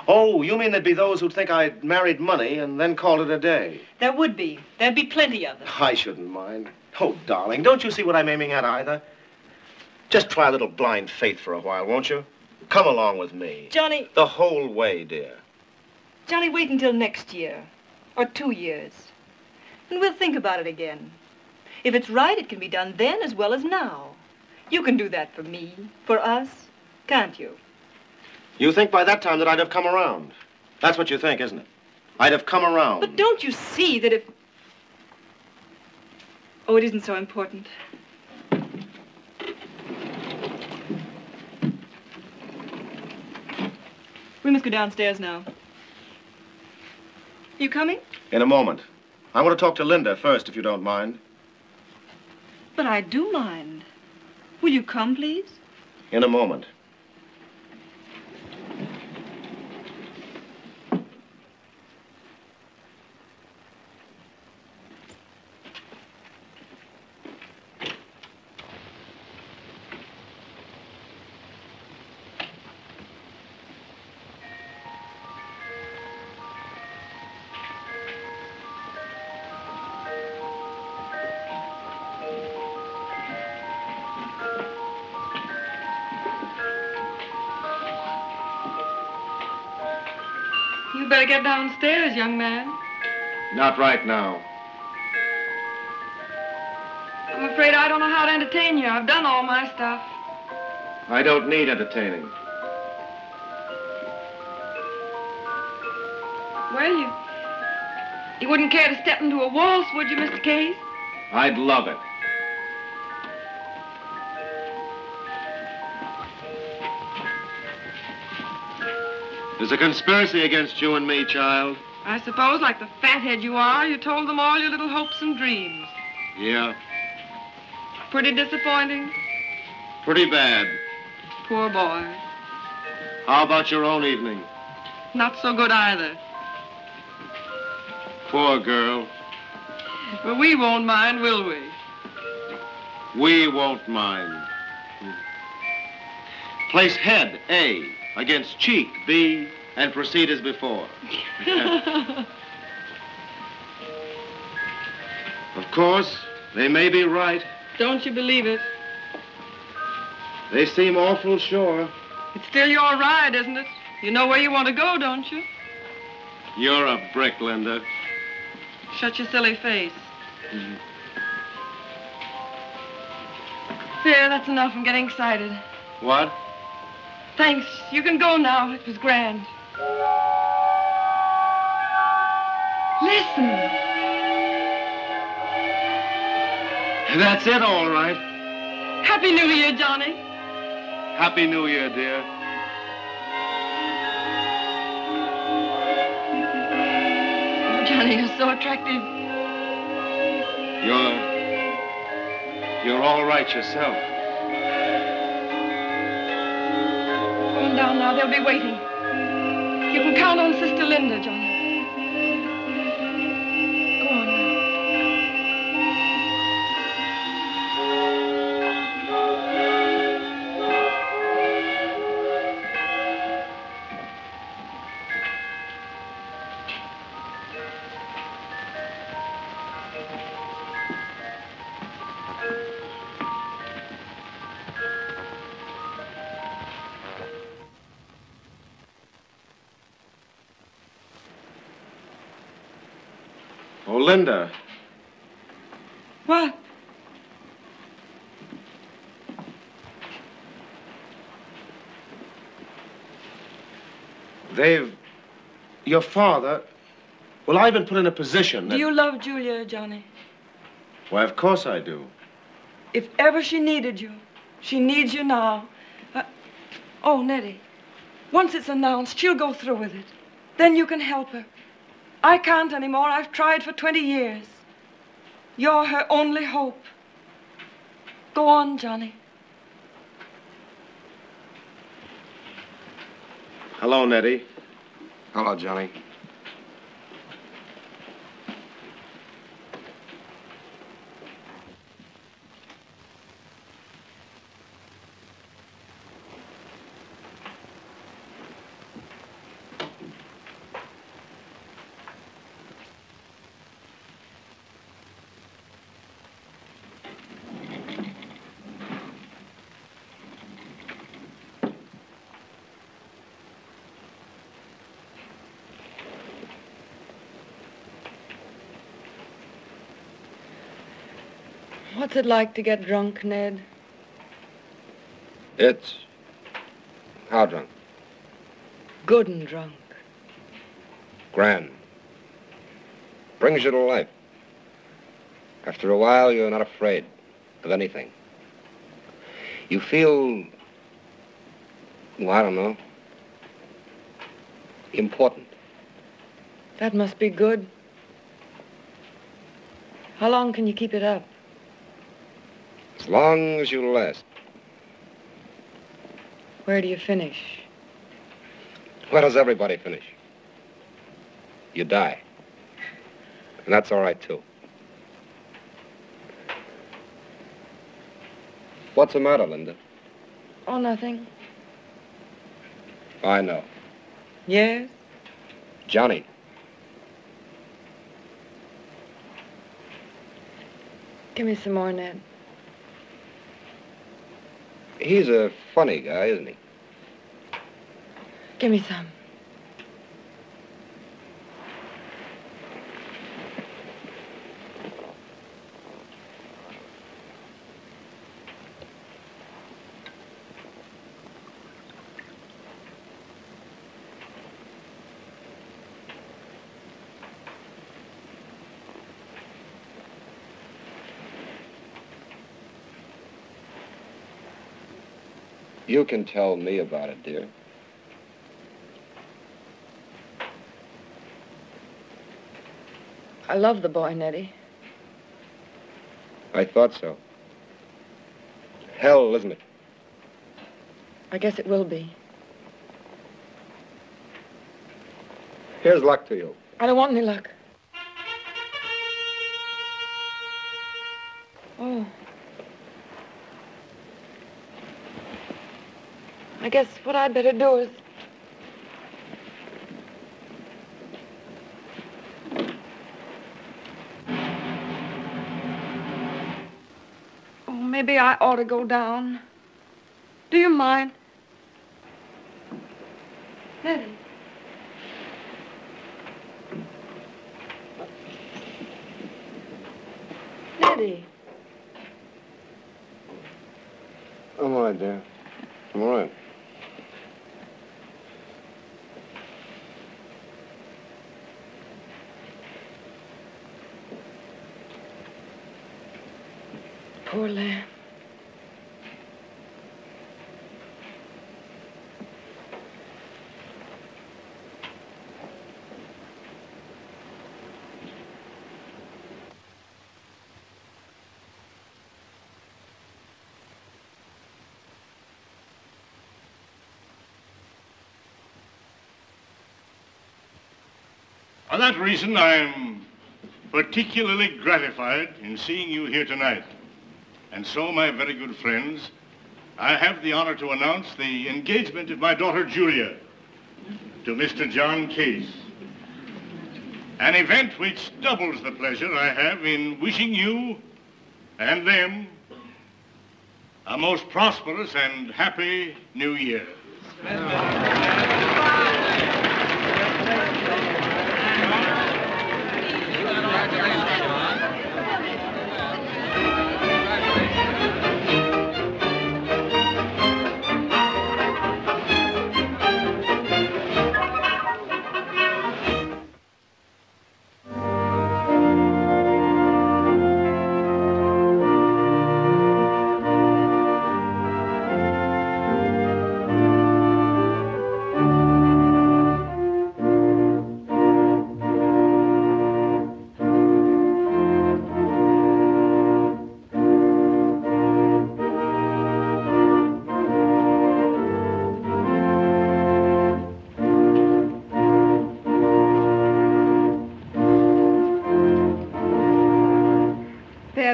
Oh, you mean there'd be those who'd think I'd married money and then called it a day? There would be. There'd be plenty of them. I shouldn't mind. Oh, darling, don't you see what I'm aiming at either? Just try a little blind faith for a while, won't you? Come along with me. Johnny... The whole way, dear. Johnny, wait until next year. Or 2 years. And we'll think about it again. If it's right, it can be done then as well as now. You can do that for me, for us, can't you? You think by that time that I'd have come around? That's what you think, isn't it? I'd have come around. But don't you see that if... Oh, it isn't so important. We must go downstairs now. You coming? In a moment. I want to talk to Linda first, if you don't mind. But I do mind. Will you come, please? In a moment. You better get downstairs, young man. Not right now. I'm afraid I don't know how to entertain you. I've done all my stuff. I don't need entertaining. Well, you wouldn't care to step into a waltz, would you, Mr. Case? I'd love it. There's a conspiracy against you and me, child. I suppose, like the fathead you are, you told them all your little hopes and dreams. Yeah, Pretty disappointing. pretty bad. Poor boy. How about your own evening? Not so good either. Poor girl. But we won't mind, will we? We won't mind. Place head, A, against cheek, B, and proceed as before. Of course, they may be right. Don't you believe it? They seem awful sure. It's still your ride, isn't it? You know where you want to go, don't you? You're a brick, Linda. Shut your silly face. There, that's enough. I'm getting excited. What? Thanks. You can go now. It was grand. Listen. That's it, all right. Happy New Year, Johnny. Happy New Year, dear. Oh, Johnny, you're so attractive. You're all right yourself. Go on down now. They'll be waiting. You can count on Sister Linda, Johnny. Go on now. Oh, Linda. What? Your father... Well, I've been put in a position that... Do you love Julia, Johnny? Why, of course I do. If ever she needed you, she needs you now. Oh, Nettie, once it's announced, she'll go through with it. Then you can help her. I can't anymore. I've tried for 20 years. You're her only hope. Go on, Johnny. Hello, Nettie. Hello, Johnny. What's it like to get drunk, Ned? It's... how drunk? Good and drunk. Grand. Brings you to life. After a while, you're not afraid of anything. You feel... well, I don't know. Important. That must be good. How long can you keep it up? As long as you last. Where do you finish? Where does everybody finish? You die. And that's all right, too. What's the matter, Linda? Oh, nothing. I know. Yes? Johnny. Give me some more, Ned. He's a funny guy, isn't he? Give me some. You can tell me about it, dear. I love the boy, Nettie. I thought so. Hell, isn't it? I guess it will be. Here's luck to you. I don't want any luck. Oh. I guess what I'd better do is... Oh, maybe I ought to go down. Do you mind? Nettie. Nettie. I'm all right, dear. I'm all right. Poor lamb. For that reason, I'm particularly gratified in seeing you here tonight. And so, my very good friends, I have the honor to announce the engagement of my daughter Julia to Mr. John Case. An event which doubles the pleasure I have in wishing you and them a most prosperous and happy New Year.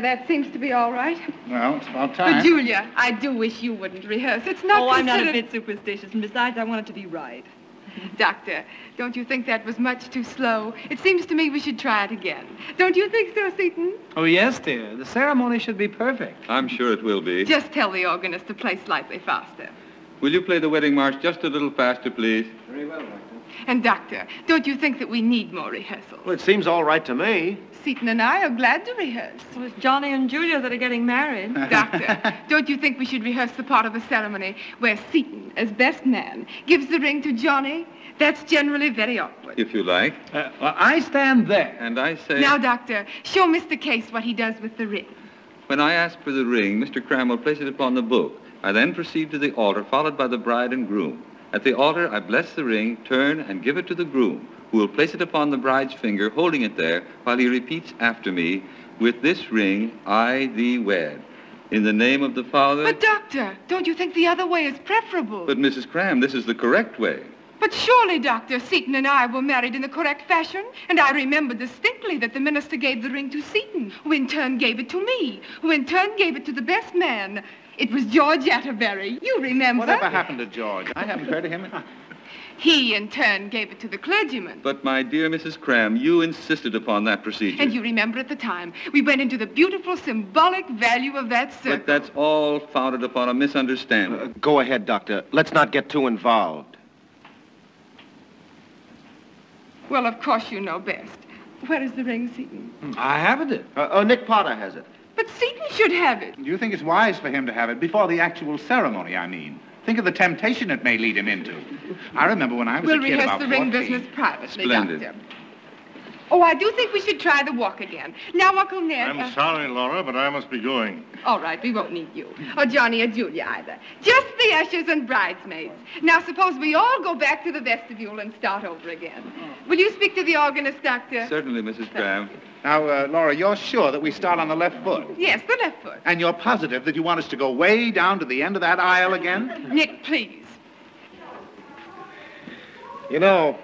That seems to be all right. Well, it's about time. But, Julia, I do wish you wouldn't rehearse. It's not I'm not a bit superstitious, and besides, I want it to be right. Doctor, don't you think that was much too slow? It seems to me we should try it again. Don't you think so, Seton? Oh, yes, dear. The ceremony should be perfect. I'm sure it will be. Just tell the organist to play slightly faster. Will you play the wedding march just a little faster, please? Very well, Doctor. And, Doctor, don't you think that we need more rehearsal? Well, it seems all right to me. Seton and I are glad to rehearse. Well, it's Johnny and Julia that are getting married. Doctor, don't you think we should rehearse the part of the ceremony where Seton, as best man, gives the ring to Johnny? That's generally very awkward. If you like. Well, I stand there. And I say... Now, Doctor, show Mr. Case what he does with the ring. When I ask for the ring, Mr. Cram will place it upon the book. I then proceed to the altar, followed by the bride and groom. At the altar, I bless the ring, turn, and give it to the groom, who will place it upon the bride's finger, holding it there, while he repeats after me, "With this ring, I thee wed. In the name of the Father..." But, Doctor, don't you think the other way is preferable? But, Mrs. Cram, this is the correct way. But surely, Doctor, Seton and I were married in the correct fashion, and I remember distinctly that the minister gave the ring to Seton, who in turn gave it to me, who in turn gave it to the best man. It was George Atterbury. You remember? Whatever happened to George? I haven't heard of him. He, in turn, gave it to the clergyman. But, my dear Mrs. Cram, you insisted upon that procedure. And you remember at the time, we went into the beautiful symbolic value of that circle. But that's all founded upon a misunderstanding. Go ahead, Doctor. Let's not get too involved. Well, of course you know best. Where is the ring, Seton? I haven't it. Nick Potter has it. But Seton should have it. Do you think it's wise for him to have it before the actual ceremony, I mean? Think of the temptation it may lead him into. I remember when I was a kid about 14. We'll rehearse the ring business privately, Splendid. Doctor. Oh, I do think we should try the walk again. Now, Uncle Ned... I'm sorry, Laura, but I must be going. All right, we won't need you. Or Johnny or Julia either. Just the ushers and bridesmaids. Now, suppose we all go back to the vestibule and start over again. Will you speak to the organist, Doctor? Certainly, Mrs. Cram. Now, Laura, you're sure that we start on the left foot? Yes, the left foot. And you're positive that you want us to go way down to the end of that aisle again? Nick, please. You know,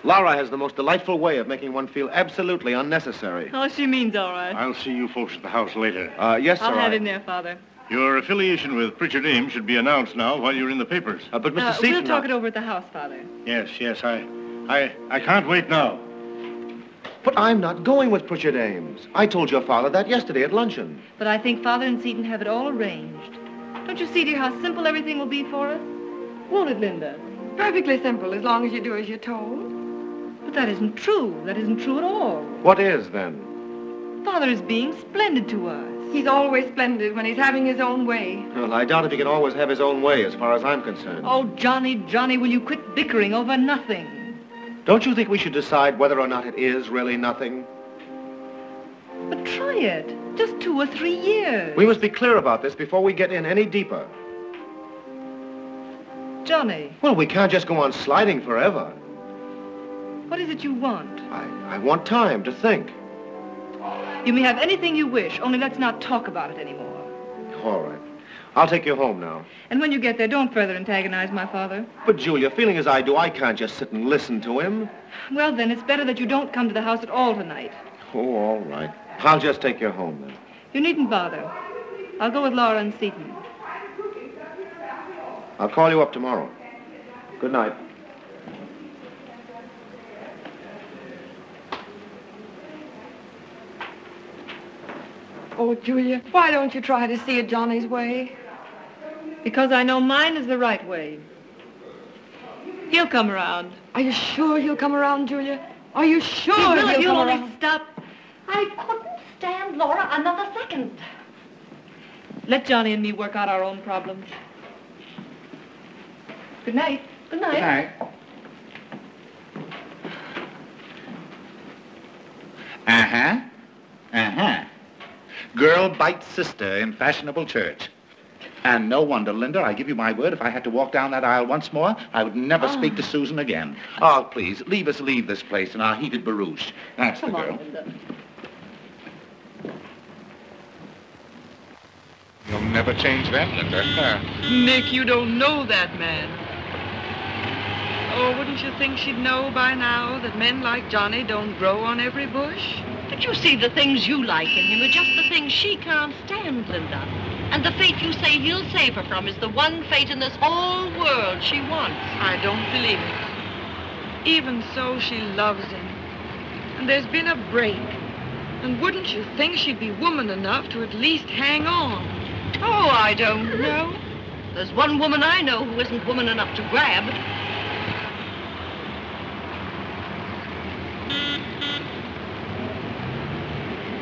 Laura has the most delightful way of making one feel absolutely unnecessary. Oh, she means all right. I'll see you folks at the house later. Yes, sir. I'll have him there, Father. Your affiliation with Pritchard Ames should be announced now while you're in the papers. But Mr. Seaton... We'll talk it over at the house, Father. Yes, I can't wait now. But I'm not going with Pritchard Ames. I told your father that yesterday at luncheon. But I think Father and Seaton have it all arranged. Don't you see, dear, how simple everything will be for us? Won't it, Linda? Perfectly simple, as long as you do as you're told. But that isn't true. That isn't true at all. What is, then? Father is being splendid to us. He's always splendid when he's having his own way. Well, I doubt if he can always have his own way, as far as I'm concerned. Oh, Johnny, will you quit bickering over nothing? Don't you think we should decide whether or not it is really nothing? But try it. Just 2 or 3 years. We must be clear about this before we get in any deeper. Johnny. Well, we can't just go on sliding forever. What is it you want? I want time to think. You may have anything you wish, only let's not talk about it anymore. All right. I'll take you home now. And when you get there, don't further antagonize my father. But, Julia, feeling as I do, I can't just sit and listen to him. Well, then, it's better that you don't come to the house at all tonight. Oh, all right. I'll just take you home, then. You needn't bother. I'll go with Laura and Seaton. I'll call you up tomorrow. Good night. Oh, Julia, why don't you try to see it Johnny's way? Because I know mine is the right way. He'll come around. Are you sure he'll come around, Julia? Are you sure he'll come around? Only stop. I couldn't stand Laura another second. Let Johnny and me work out our own problems. Good night. Good night. Good night. Uh-huh. Uh-huh. Girl bites sister in fashionable church. And no wonder, Linda, I give you my word, if I had to walk down that aisle once more, I would never speak to Susan again. Oh, please, leave us leave this place in our heated barouche. That's the girl. Linda. You'll never change that, Linda. Nick, you don't know that man. Oh, wouldn't you think she'd know by now that men like Johnny don't grow on every bush? But you see, the things you like in him are just the things she can't stand, Linda. And the fate you say he'll save her from is the one fate in this whole world she wants. I don't believe it. Even so, she loves him. And there's been a break. And wouldn't you think she'd be woman enough to at least hang on? Oh, I don't know. There's one woman I know who isn't woman enough to grab.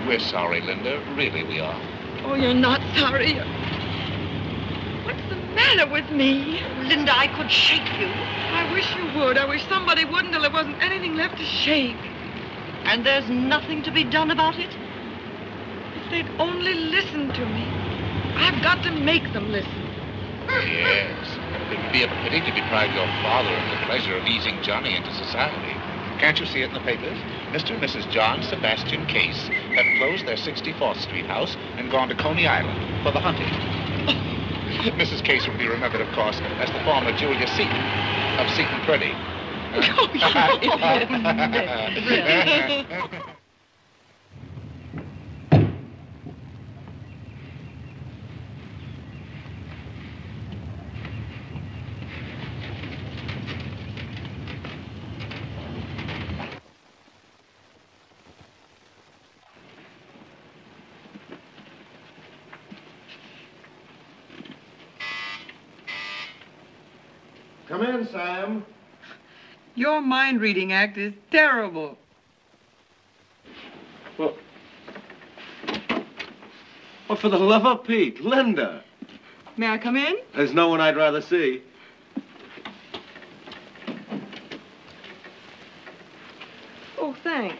We're sorry, Linda. Really, we are. Oh, you're not sorry. What's the matter with me? Linda, I could shake you. I wish you would. I wish somebody would until there wasn't anything left to shake. And there's nothing to be done about it? If they'd only listen to me. I've got to make them listen. Yes. It would be a pity to deprive your father of the pleasure of easing Johnny into society. Can't you see it in the papers? Mr. and Mrs. John Sebastian Case have closed their 64th Street house and gone to Coney Island for the hunting. Mrs. Case will be remembered, of course, as the former Julia Seaton of Seaton Purdy. Come in, Sam. Your mind-reading act is terrible. Well, for the love of Pete, Linda. May I come in? There's no one I'd rather see. Oh, thanks.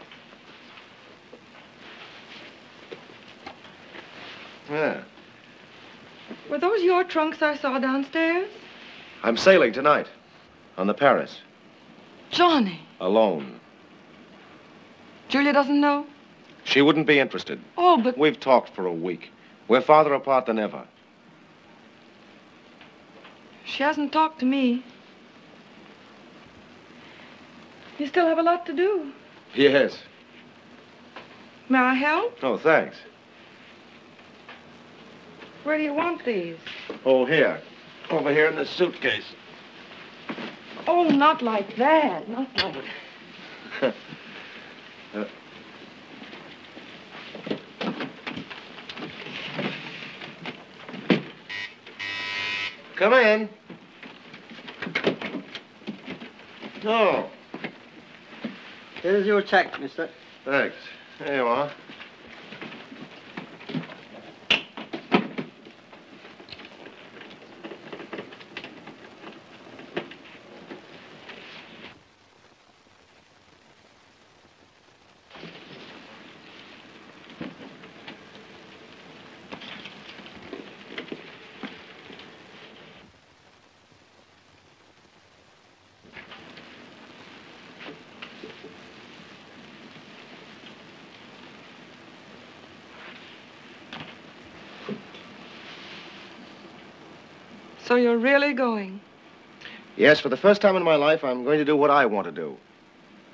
Yeah. Were those your trunks I saw downstairs? I'm sailing tonight on the Paris. Johnny. Alone. Julia doesn't know? She wouldn't be interested. Oh, but... We've talked for a week. We're farther apart than ever. She hasn't talked to me. You still have a lot to do. Yes. May I help? Oh, thanks. Where do you want these? Oh, here. Over here in this suitcase. Oh, not like that. Not like that. Come in. Oh. Here's your check, mister. Thanks. There you are. So you're really going? Yes, for the first time in my life, I'm going to do what I want to do.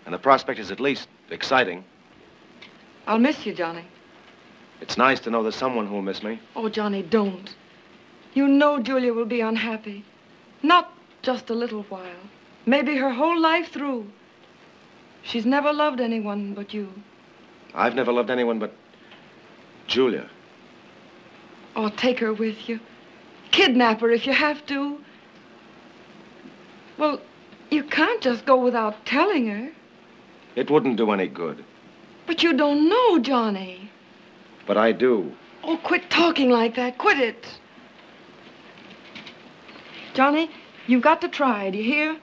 And the prospect is at least exciting. I'll miss you, Johnny. It's nice to know there's someone who'll miss me. Oh, Johnny, don't. You know Julia will be unhappy. Not just a little while. Maybe her whole life through. She's never loved anyone but you. I've never loved anyone but Julia. Oh, take her with you. Kidnap her if you have to. Well, you can't just go without telling her. It wouldn't do any good. But you don't know, Johnny. But I do. Oh, quit talking like that. Quit it. Johnny, you've got to try, do you hear?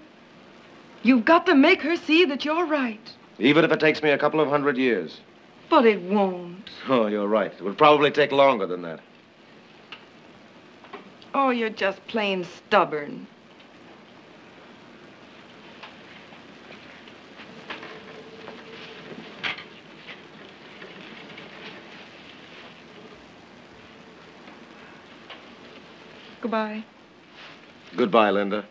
You've got to make her see that you're right. Even if it takes me a couple of 100 years. But it won't. Oh, you're right. It would probably take longer than that. Oh, you're just plain stubborn. Goodbye. Goodbye, Linda.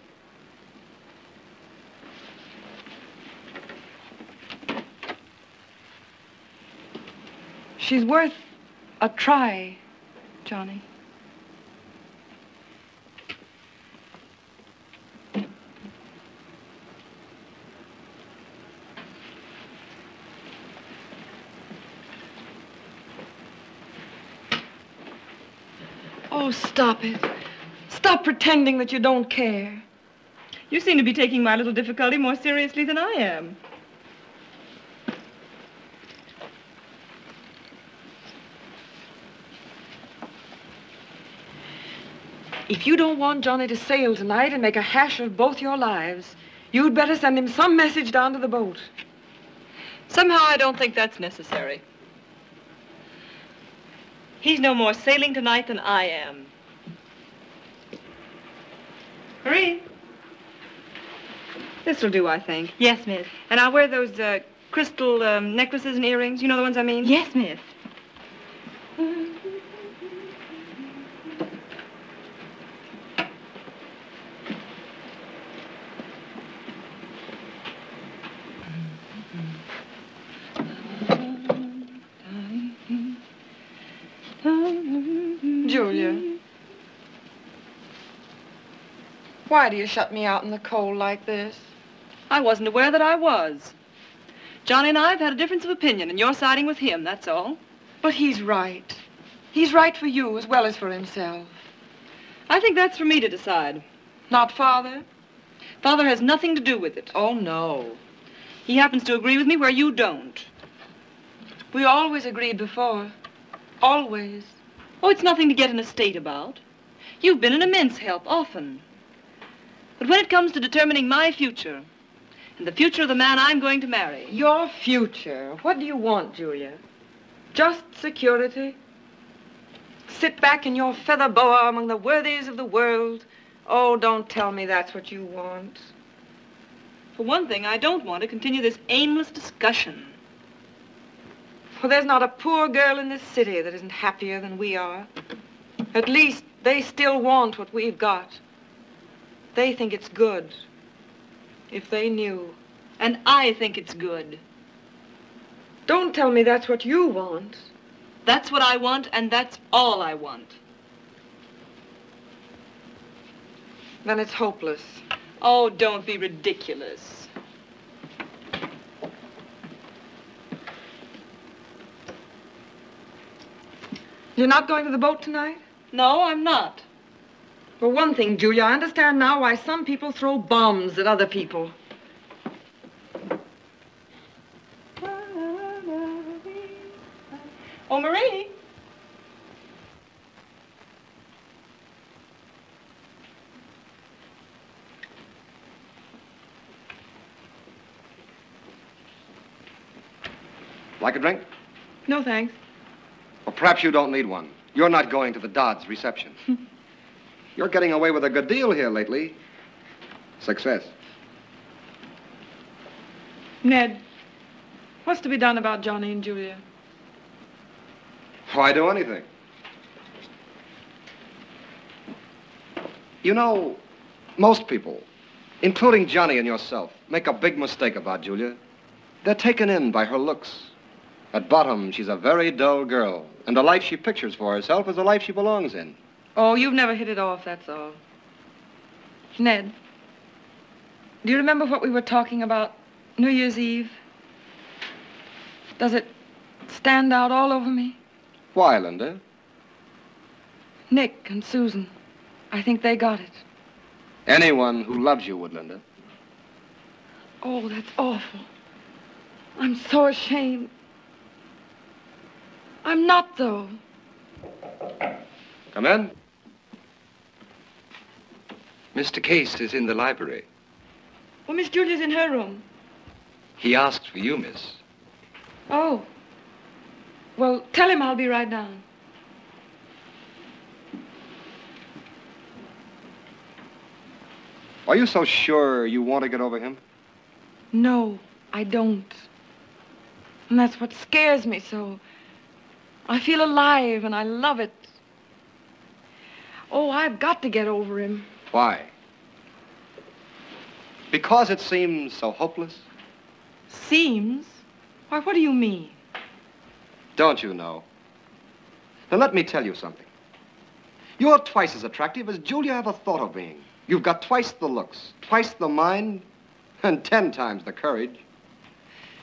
She's worth a try, Johnny. Oh, stop it. Stop pretending that you don't care. You seem to be taking my little difficulty more seriously than I am. If you don't want Johnny to sail tonight and make a hash of both your lives, you'd better send him some message down to the boat. Somehow I don't think that's necessary. He's no more sailing tonight than I am. Marie. This'll do, I think. Yes, miss. And I'll wear those crystal necklaces and earrings. You know the ones I mean? Yes, miss. Julia. Why do you shut me out in the cold like this? I wasn't aware that I was. Johnny and I have had a difference of opinion, and you're siding with him, that's all. But he's right. He's right for you as well as for himself. I think that's for me to decide. Not Father? Father has nothing to do with it. Oh, no. He happens to agree with me where you don't. We always agreed before. Always. Oh, it's nothing to get in a state about. You've been an immense help, often. But when it comes to determining my future, and the future of the man I'm going to marry. Your future? What do you want, Julia? Just security? Sit back in your feather boa among the worthies of the world? Oh, don't tell me that's what you want. For one thing, I don't want to continue this aimless discussion. Well, there's not a poor girl in this city that isn't happier than we are. At least they still want what we've got. They think it's good. If they knew. And I think it's good. Don't tell me that's what you want. That's what I want, and that's all I want. Then it's hopeless. Oh, don't be ridiculous. You're not going to the boat tonight? No, I'm not. For one thing, Julia, I understand now why some people throw bombs at other people. Oh, Marie. Like a drink? No, thanks. Well, perhaps you don't need one. You're not going to the Dodds reception. You're getting away with a good deal here lately. Success. Ned, what's to be done about Johnny and Julia? Why do anything? You know, most people, including Johnny and yourself, make a big mistake about Julia. They're taken in by her looks. At bottom, she's a very dull girl, and the life she pictures for herself is the life she belongs in. Oh, you've never hit it off, that's all. Ned, do you remember what we were talking about New Year's Eve? Does it stand out all over me? Why, Linda? Nick and Susan, I think they got it. Anyone who loves you would, Linda. Oh, that's awful. I'm so ashamed. I'm not, though. Come in. Mr. Case is in the library. Well, Miss Julia's in her room. He asked for you, miss. Oh. Well, tell him I'll be right down. Are you so sure you want to get over him? No, I don't. And that's what scares me so. I feel alive and I love it. Oh, I've got to get over him. Why? Because it seems so hopeless? Seems? Why, what do you mean? Don't you know? Now, let me tell you something. You're twice as attractive as Julia ever thought of being. You've got twice the looks, twice the mind, and 10 times the courage.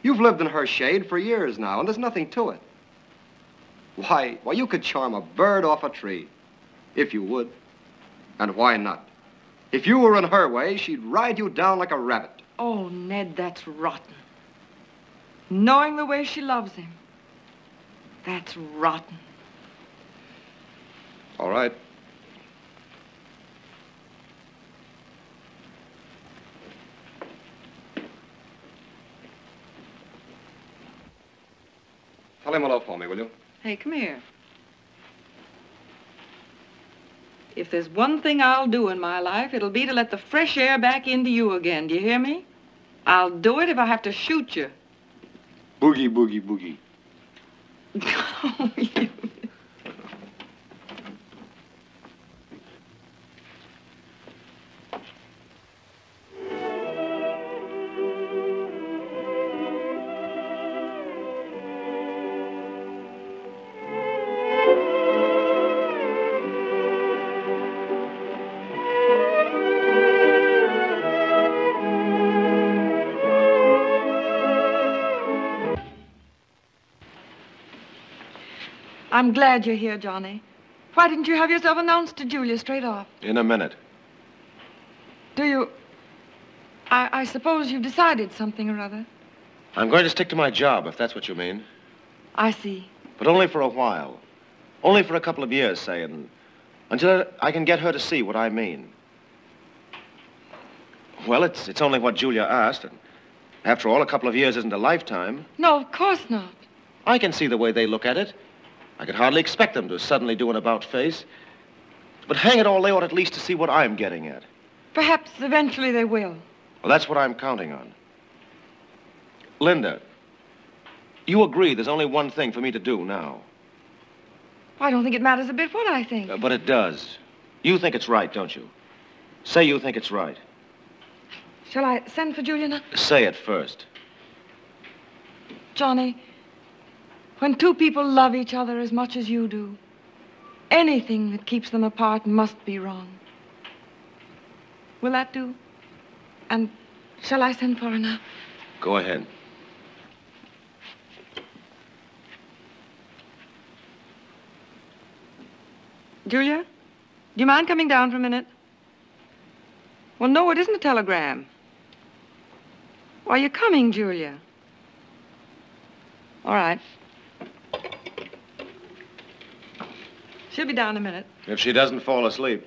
You've lived in her shade for years now, and there's nothing to it. Why, you could charm a bird off a tree, if you would. And why not? If you were in her way, she'd ride you down like a rabbit. Oh, Ned, that's rotten. Knowing the way she loves him, that's rotten. All right. Tell him hello for me, will you? Hey, come here. If there's one thing I'll do in my life, it'll be to let the fresh air back into you again. Do you hear me? I'll do it if I have to shoot you. Boogie, boogie, boogie. Oh, you. I'm glad you're here, Johnny. Why didn't you have yourself announced to Julia straight off? In a minute. Do you... I suppose you've decided something or other. I'm going to stick to my job, if that's what you mean. I see. But only for a while. Only for a couple of years, say, and until I can get her to see what I mean. Well, it's only what Julia asked, and After all, a couple of years isn't a lifetime. No, of course not. I can see the way they look at it. I could hardly expect them to suddenly do an about-face. But hang it all, they ought at least to see what I'm getting at. Perhaps eventually they will. Well, that's what I'm counting on. Linda, you agree there's only one thing for me to do now. I don't think it matters a bit what I think. But it does. You think it's right, don't you? Say you think it's right. Shall I send for Julia now? Say it first. Johnny, when two people love each other as much as you do, anything that keeps them apart must be wrong. Will that do? And shall I send for her now? Go ahead. Julia, do you mind coming down for a minute? Well, no, it isn't a telegram. Are you coming, Julia? All right. She'll be down in a minute. If she doesn't fall asleep.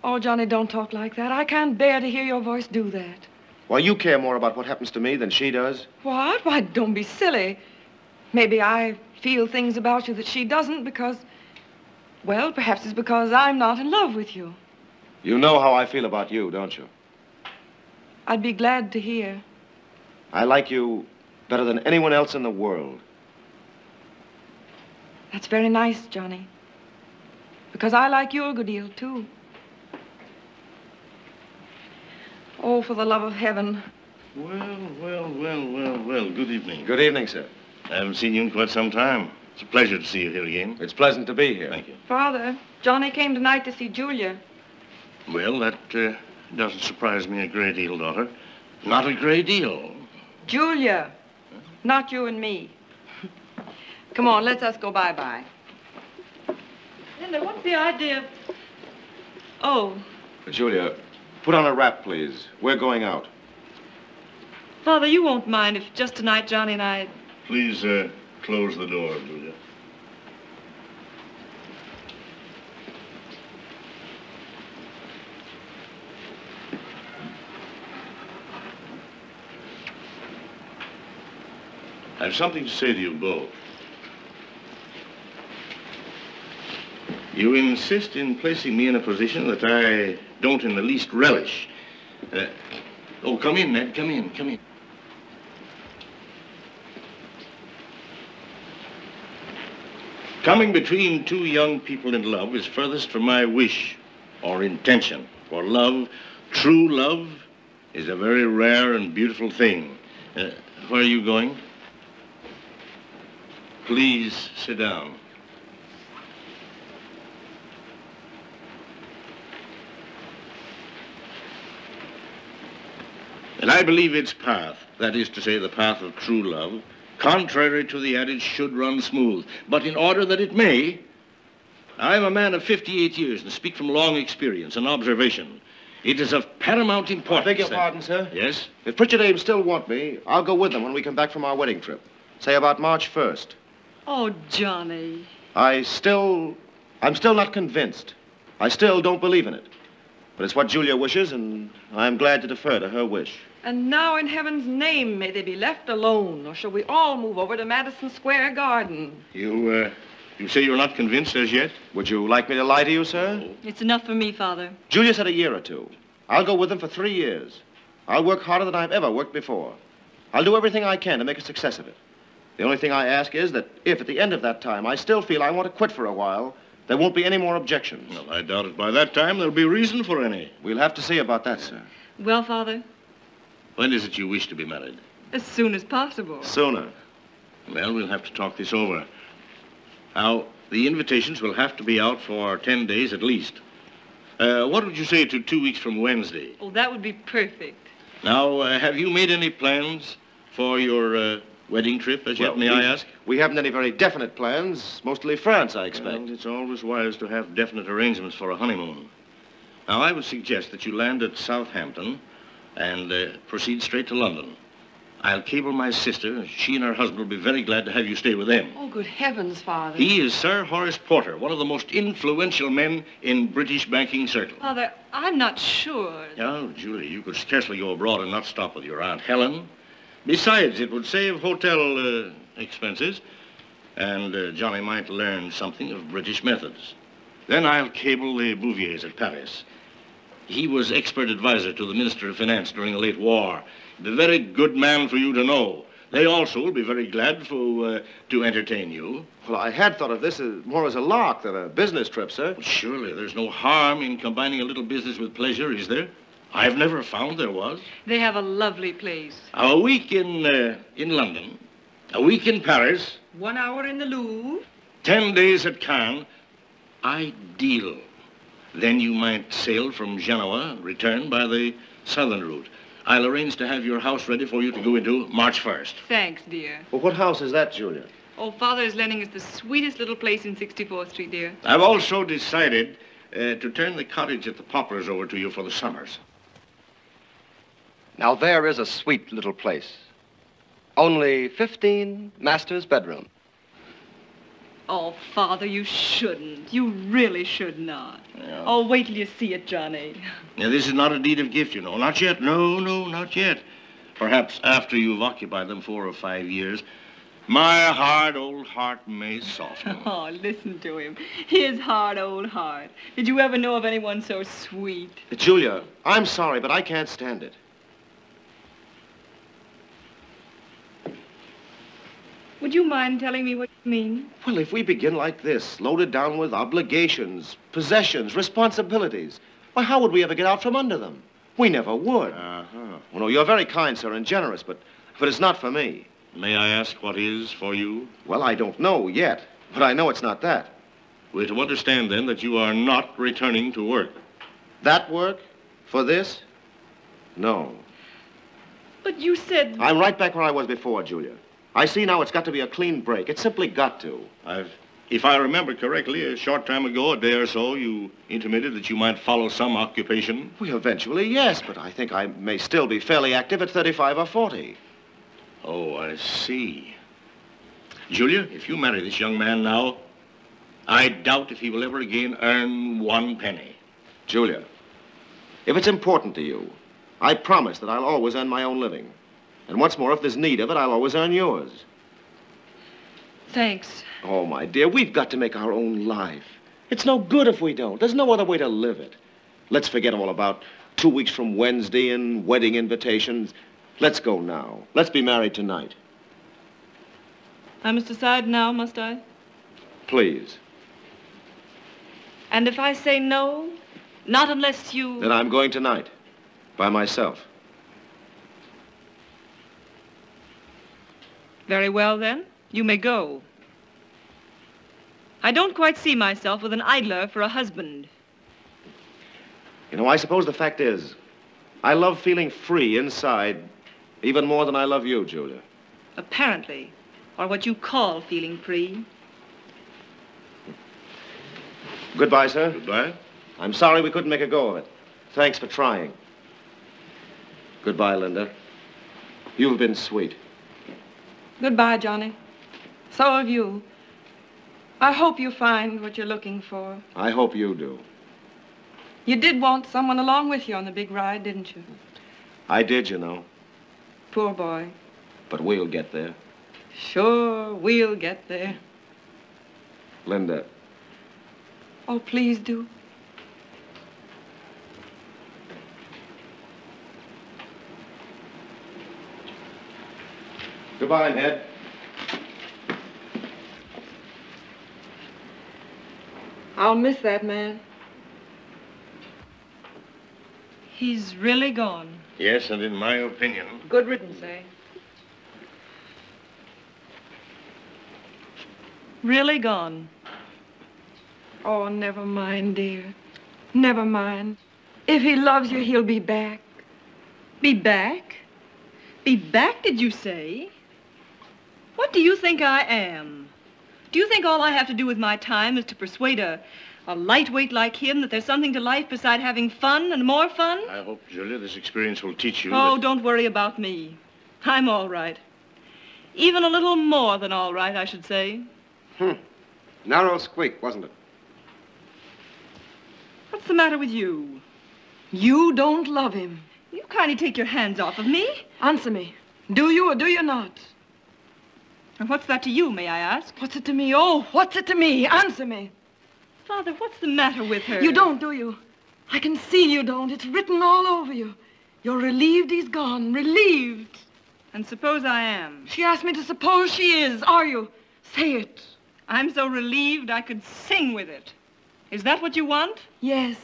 Oh, Johnny, don't talk like that. I can't bear to hear your voice do that. Why, you care more about what happens to me than she does. What? Why, don't be silly. Maybe I feel things about you that she doesn't because... Well, perhaps it's because I'm not in love with you. You know how I feel about you, don't you? I'd be glad to hear. I like you better than anyone else in the world. That's very nice, Johnny. Because I like you a good deal, too. Oh, for the love of heaven. Well. Good evening. Good evening, sir. I haven't seen you in quite some time. It's a pleasure to see you here again. It's pleasant to be here. Thank you. Father, Johnny came tonight to see Julia. Well, that doesn't surprise me a great deal, daughter. Not a great deal. Julia, not you and me. Come on, let's us go bye-bye. Linda, what's the idea? Oh. Julia, put on a wrap, please. We're going out. Father, you won't mind if just tonight Johnny and I... Please, close the door, Julia. I have something to say to you both. You insist in placing me in a position that I don't in the least relish. Oh, come in, Ned. Come in. Coming between two young people in love is furthest from my wish or intention. For love, true love, is a very rare and beautiful thing. Where are you going? Please sit down. And I believe its path, that is to say, the path of true love, contrary to the adage, should run smooth. But in order that it may, I am a man of 58 years and speak from long experience and observation. It is of paramount importance. I beg your pardon, sir? Yes? If Pritchard Ames still want me, I'll go with them when we come back from our wedding trip. Say about March 1st. Oh, Johnny. I'm still not convinced. I still don't believe in it. But it's what Julia wishes, and I'm glad to defer to her wish. And now, in heaven's name, may they be left alone, or shall we all move over to Madison Square Garden? You say you're not convinced as yet? Would you like me to lie to you, sir? It's enough for me, Father. Julia said a year or two. I'll go with them for 3 years. I'll work harder than I've ever worked before. I'll do everything I can to make a success of it. The only thing I ask is that if at the end of that time I still feel I want to quit for a while, there won't be any more objections. Well, I doubt it. By that time, there'll be reason for any. We'll have to see about that, sir. Well, Father? When is it you wish to be married? As soon as possible. Sooner. Well, we'll have to talk this over. Now, the invitations will have to be out for 10 days at least. What would you say to 2 weeks from Wednesday? Oh, that would be perfect. Now, have you made any plans for your wedding trip as yet, may I ask? We haven't any very definite plans. Mostly France, I expect. Well, it's always wise to have definite arrangements for a honeymoon. Now, I would suggest that you land at Southampton and proceed straight to London. I'll cable my sister. She and her husband will be very glad to have you stay with them. Oh, good heavens, Father. He is Sir Horace Porter, one of the most influential men in British banking circles. Father, I'm not sure. Oh, Julie, you could scarcely go abroad and not stop with your Aunt Helen, Besides, it would save hotel expenses, and Johnny might learn something of British methods. Then I'll cable the Bouviers at Paris. He was expert advisor to the Minister of Finance during the late war. A very good man for you to know. They also will be very glad to entertain you. Well, I had thought of this more as a lark than a business trip, sir. Well, surely there's no harm in combining a little business with pleasure, is there? I've never found there was. They have a lovely place. A week in London, a week in Paris, 1 hour in the Louvre. 10 days at Cannes. Ideal. Then you might sail from Genoa and return by the southern route. I'll arrange to have your house ready for you to go into March 1st. Thanks, dear. Well, what house is that, Julia? Oh, Father is lending us the sweetest little place in 64th Street, dear. I've also decided to turn the cottage at the Poplars over to you for the summers. Now, there is a sweet little place. Only 15 master's bedroom. Oh, Father, you shouldn't. You really should not. Yeah. Oh, wait till you see it, Johnny. Now, this is not a deed of gift, you know. Not yet. No, not yet. Perhaps after you've occupied them 4 or 5 years, my hard old heart may soften. Oh, listen to him. His hard old heart. Did you ever know of anyone so sweet? Julia, I'm sorry, but I can't stand it. Would you mind telling me what you mean? Well, if we begin like this, loaded down with obligations, possessions, responsibilities, why, how would we ever get out from under them? We never would. Uh-huh. Well, no, you're very kind, sir, and generous, but it's not for me. May I ask what is for you? Well, I don't know yet, but I know it's not that. We're to understand, then, that you are not returning to work. That work? For this? No. But you said... I'm right back where I was before, Julia. I see now it's got to be a clean break. It's simply got to. If I remember correctly, a short time ago, a day or so, you intimated that you might follow some occupation. Well, eventually, yes, but I think I may still be fairly active at 35 or 40. Oh, I see. Julia, if you marry this young man now, I doubt if he will ever again earn 1 penny. Julia, if it's important to you, I promise that I'll always earn my own living. And what's more, if there's need of it, I'll always earn yours. Thanks. Oh, my dear, we've got to make our own life. It's no good if we don't. There's no other way to live it. Let's forget all about 2 weeks from Wednesday and wedding invitations. Let's go now. Let's be married tonight. I must decide now, must I? Please. And if I say no, not unless you... Then I'm going tonight. By myself. Very well, then. You may go. I don't quite see myself with an idler for a husband. You know, I suppose the fact is, I love feeling free inside even more than I love you, Julia. Apparently. Or what you call feeling free. Goodbye, sir. Goodbye. I'm sorry we couldn't make a go of it. Thanks for trying. Goodbye, Linda. You've been sweet. Goodbye, Johnny. So have you. I hope you find what you're looking for. I hope you do. You did want someone along with you on the big ride, didn't you? I did, you know. Poor boy. But we'll get there. Sure, we'll get there. Linda. Oh, please do. Goodbye, Ned. I'll miss that man. He's really gone. Yes, and in my opinion... Good riddance, eh? Really gone. Oh, never mind, dear. Never mind. If he loves you, he'll be back. Be back? Be back, did you say? What do you think I am? Do you think all I have to do with my time is to persuade a lightweight like him that there's something to life beside having fun and more fun? I hope, Julia, this experience will teach you Oh, don't worry about me. I'm all right. Even a little more than all right, I should say. Narrow squeak, wasn't it? What's the matter with you? You don't love him. You kindly take your hands off of me. Answer me. Do you or do you not? And what's that to you, may I ask? What's it to me? Oh, what's it to me? Answer me. Father, what's the matter with her? You don't, do you? I can see you don't. It's written all over you. You're relieved he's gone. Relieved. And suppose I am. She asked me to suppose she is. Are you? Say it. I'm so relieved I could sing with it. Is that what you want? Yes.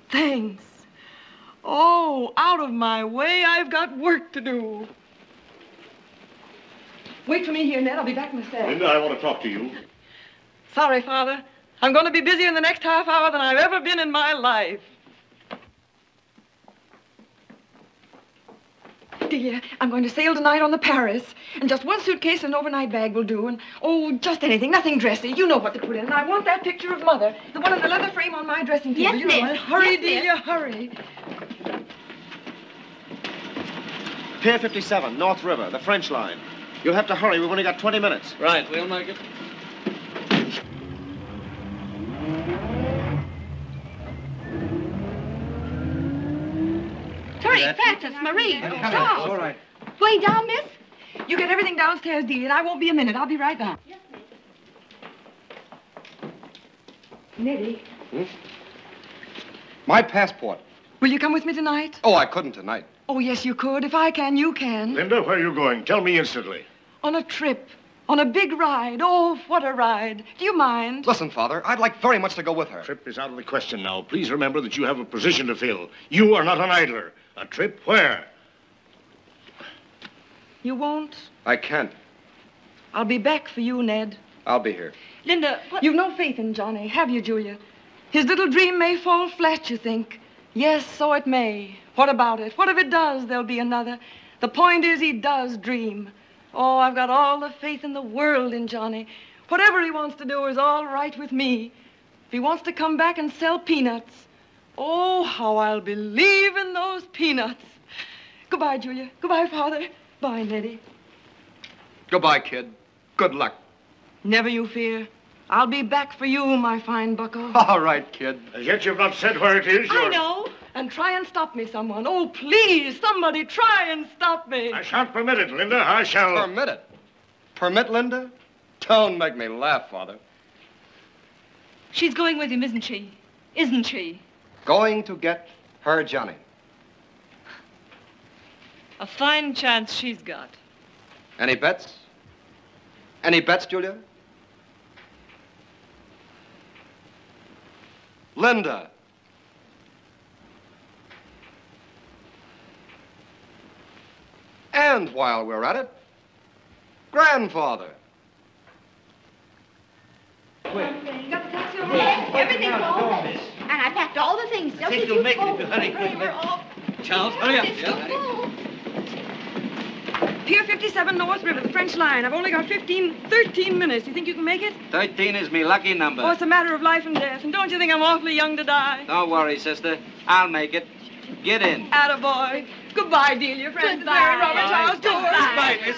Thanks. Oh, out of my way. I've got work to do. Wait for me here, Ned. I'll be back in a sec. Linda, I want to talk to you. Sorry, Father. I'm going to be busier in the next half hour than I've ever been in my life. Dear, I'm going to sail tonight on the Paris. And just one suitcase and an overnight bag will do. And, oh, just anything, nothing dressy. You know what to put in. And I want that picture of Mother, the one in the leather frame on my dressing table. Yes, you know miss. it. Hurry, Yes, miss. Delia, hurry. Pier 57, North River, the French line. You'll have to hurry. We've only got 20 minutes. Right, we'll make it. Hurry, Francis, Marie, Charles. All right. Going down, miss? You get everything downstairs, Delia, and I won't be a minute. I'll be right back. Yes, miss. Nettie, My passport. will you come with me tonight? Oh, I couldn't tonight. Oh, yes, you could. If I can, you can. Linda, where are you going? Tell me instantly. On a trip. On a big ride. Oh, what a ride. Do you mind? Listen, Father, I'd like very much to go with her. Trip is out of the question now. Please remember that you have a position to fill. You are not an idler. A trip where? You won't? I can't. I'll be back for you, Ned. I'll be here. Linda, what... You've no faith in Johnny, have you, Julia? His little dream may fall flat, you think. Yes, so it may. What about it? What if it does? There'll be another. The point is, he does dream. Oh, I've got all the faith in the world in Johnny. Whatever he wants to do is all right with me. If he wants to come back and sell peanuts, oh, how I'll believe in those peanuts. Goodbye, Julia. Goodbye, Father. Bye, Nettie. Goodbye, kid. Good luck. Never you fear. I'll be back for you, my fine bucko. All right, kid. As yet you've not said where it is. I know. And try and stop me, someone. Oh, please, somebody try and stop me. I shan't permit it, Linda. I shall... Permit it? Permit, Linda? Don't make me laugh, Father. She's going with him, isn't she? Isn't she? Going to get her Johnny. A fine chance she's got. Any bets? Any bets, Julia? Linda. And while we're at it, grandfather. You got the taxi over there? Everything's all ready. And I packed all the things. Just as you make it if you hurry quickly. quickly. We're all... Charles, hurry up. Pier 57, North River, the French line. I've only got 13 minutes. You think you can make it? 13 is me lucky number. Oh, it's a matter of life and death. And don't you think I'm awfully young to die? Don't worry, sister. I'll make it. Get in. Attaboy. Goodbye, Delia. Francis, Goodbye. Mary, Robert, Charles, George. Goodbye, miss.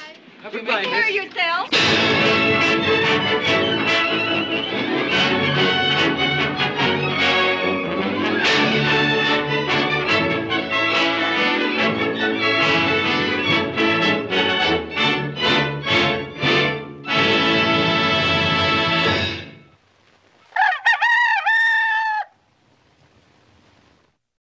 Take care of yourself.